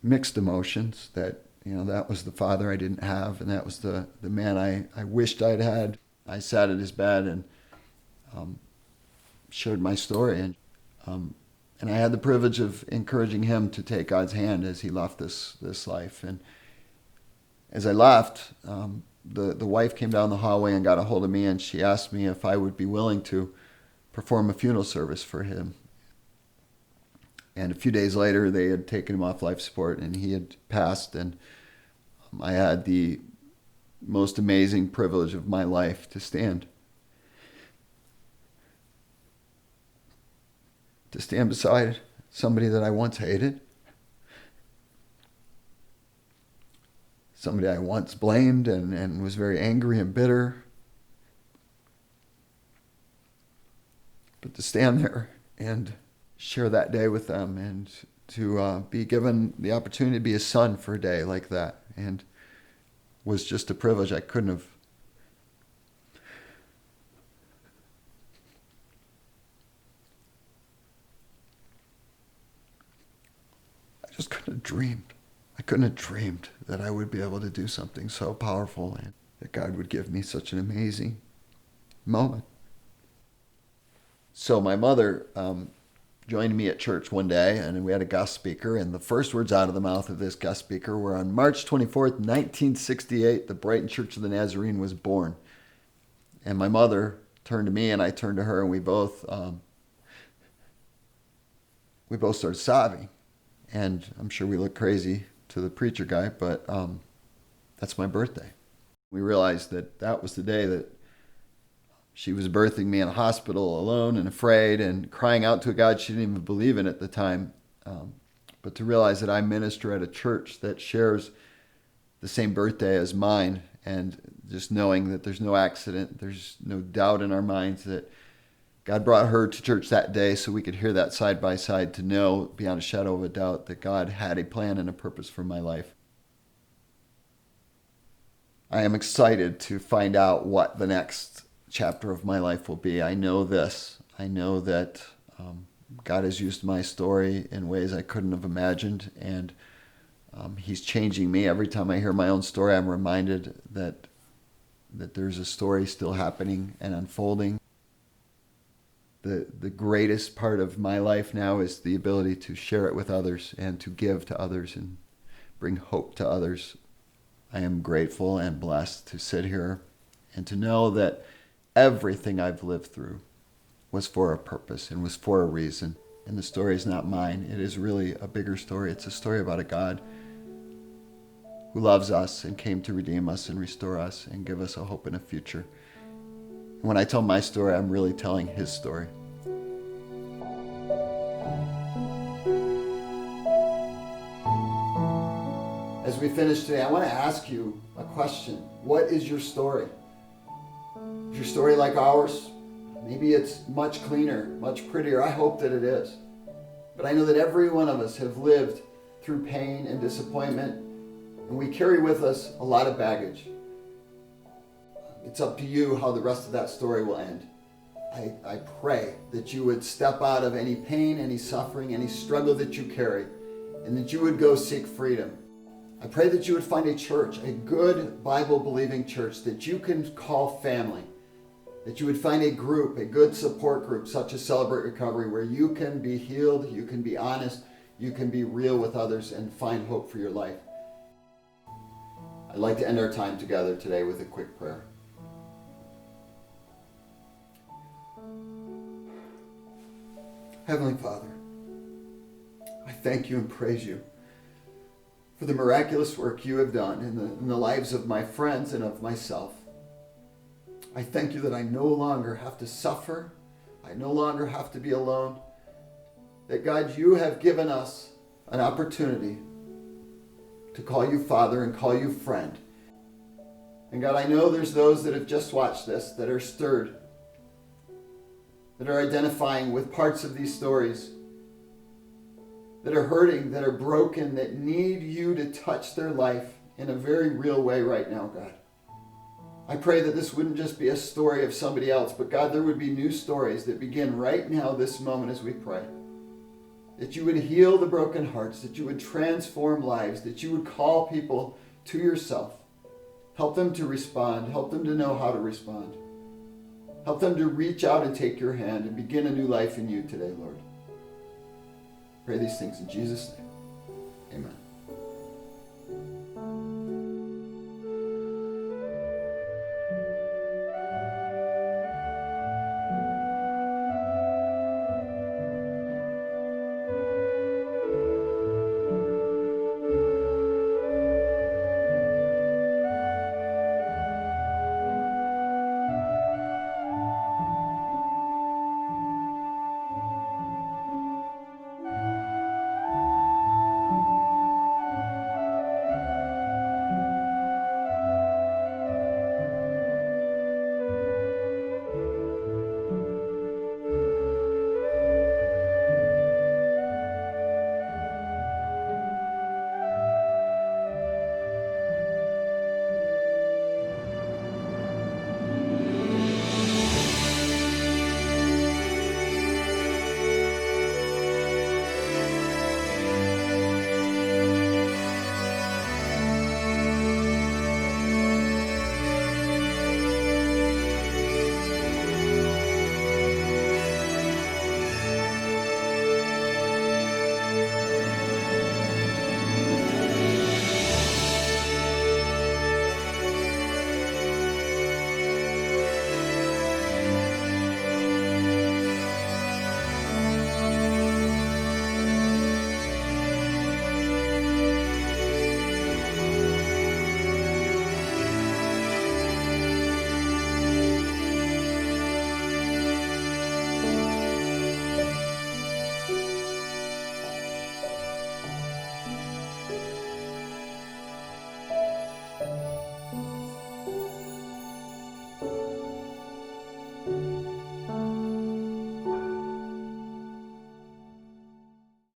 mixed emotions that, that was the father I didn't have, and that was the man I wished I'd had. I sat at his bed and shared my story, and I had the privilege of encouraging him to take God's hand as he left this life. And as I left, the wife came down the hallway and got a hold of me, and she asked me if I would be willing to perform a funeral service for him. And a few days later, they had taken him off life support, and he had passed, and I had the most amazing privilege of my life to stand beside somebody that I once hated, somebody I once blamed and was very angry and bitter, but to stand there and share that day with them, and to be given the opportunity to be a son for a day like that, and was just a privilege I couldn't have. I just couldn't have dreamed. I couldn't have dreamed that I would be able to do something so powerful, and that God would give me such an amazing moment. So my mother joined me at church one day, and we had a guest speaker, and the first words out of the mouth of this guest speaker were, "On March 24th, 1968, the Brighton Church of the Nazarene was born." And my mother turned to me, and I turned to her, and we both started sobbing. And I'm sure we look crazy to the preacher guy, but that's my birthday. We realized that was the day that she was birthing me in a hospital alone and afraid and crying out to a God she didn't even believe in at the time. But to realize that I minister at a church that shares the same birthday as mine, and just knowing that there's no accident, there's no doubt in our minds that God brought her to church that day so we could hear that side by side, to know beyond a shadow of a doubt that God had a plan and a purpose for my life. I am excited to find out what the next chapter of my life will be. I know this. I know that God has used my story in ways I couldn't have imagined, and He's changing me. Every time I hear my own story, I'm reminded that there's a story still happening and unfolding. The greatest part of my life now is the ability to share it with others and to give to others and bring hope to others. I am grateful and blessed to sit here and to know that everything I've lived through was for a purpose and was for a reason. And the story is not mine. It is really a bigger story. It's a story about a God who loves us and came to redeem us and restore us and give us a hope and a future. And when I tell my story, I'm really telling His story. As we finish today, I want to ask you a question. What is your story? Is your story like ours? Maybe it's much cleaner, much prettier. I hope that it is. But I know that every one of us have lived through pain and disappointment, and we carry with us a lot of baggage. It's up to you how the rest of that story will end. I pray that you would step out of any pain, any suffering, any struggle that you carry, and that you would go seek freedom. I pray that you would find a church, a good Bible-believing church that you can call family. That you would find a group, a good support group such as Celebrate Recovery, where you can be healed, you can be honest, you can be real with others and find hope for your life. I'd like to end our time together today with a quick prayer. Heavenly Father, I thank you and praise you for the miraculous work you have done in the lives of my friends and of myself. I thank you that I no longer have to suffer. I no longer have to be alone. That God, you have given us an opportunity to call you Father and call you friend. And God, I know there's those that have just watched this that are stirred, that are identifying with parts of these stories, that are hurting, that are broken, that need you to touch their life in a very real way right now, God. I pray that this wouldn't just be a story of somebody else, but God, there would be new stories that begin right now, this moment as we pray. That you would heal the broken hearts, that you would transform lives, that you would call people to yourself. Help them to respond. Help them to know how to respond. Help them to reach out and take your hand and begin a new life in you today, Lord. Pray these things in Jesus' name. Amen.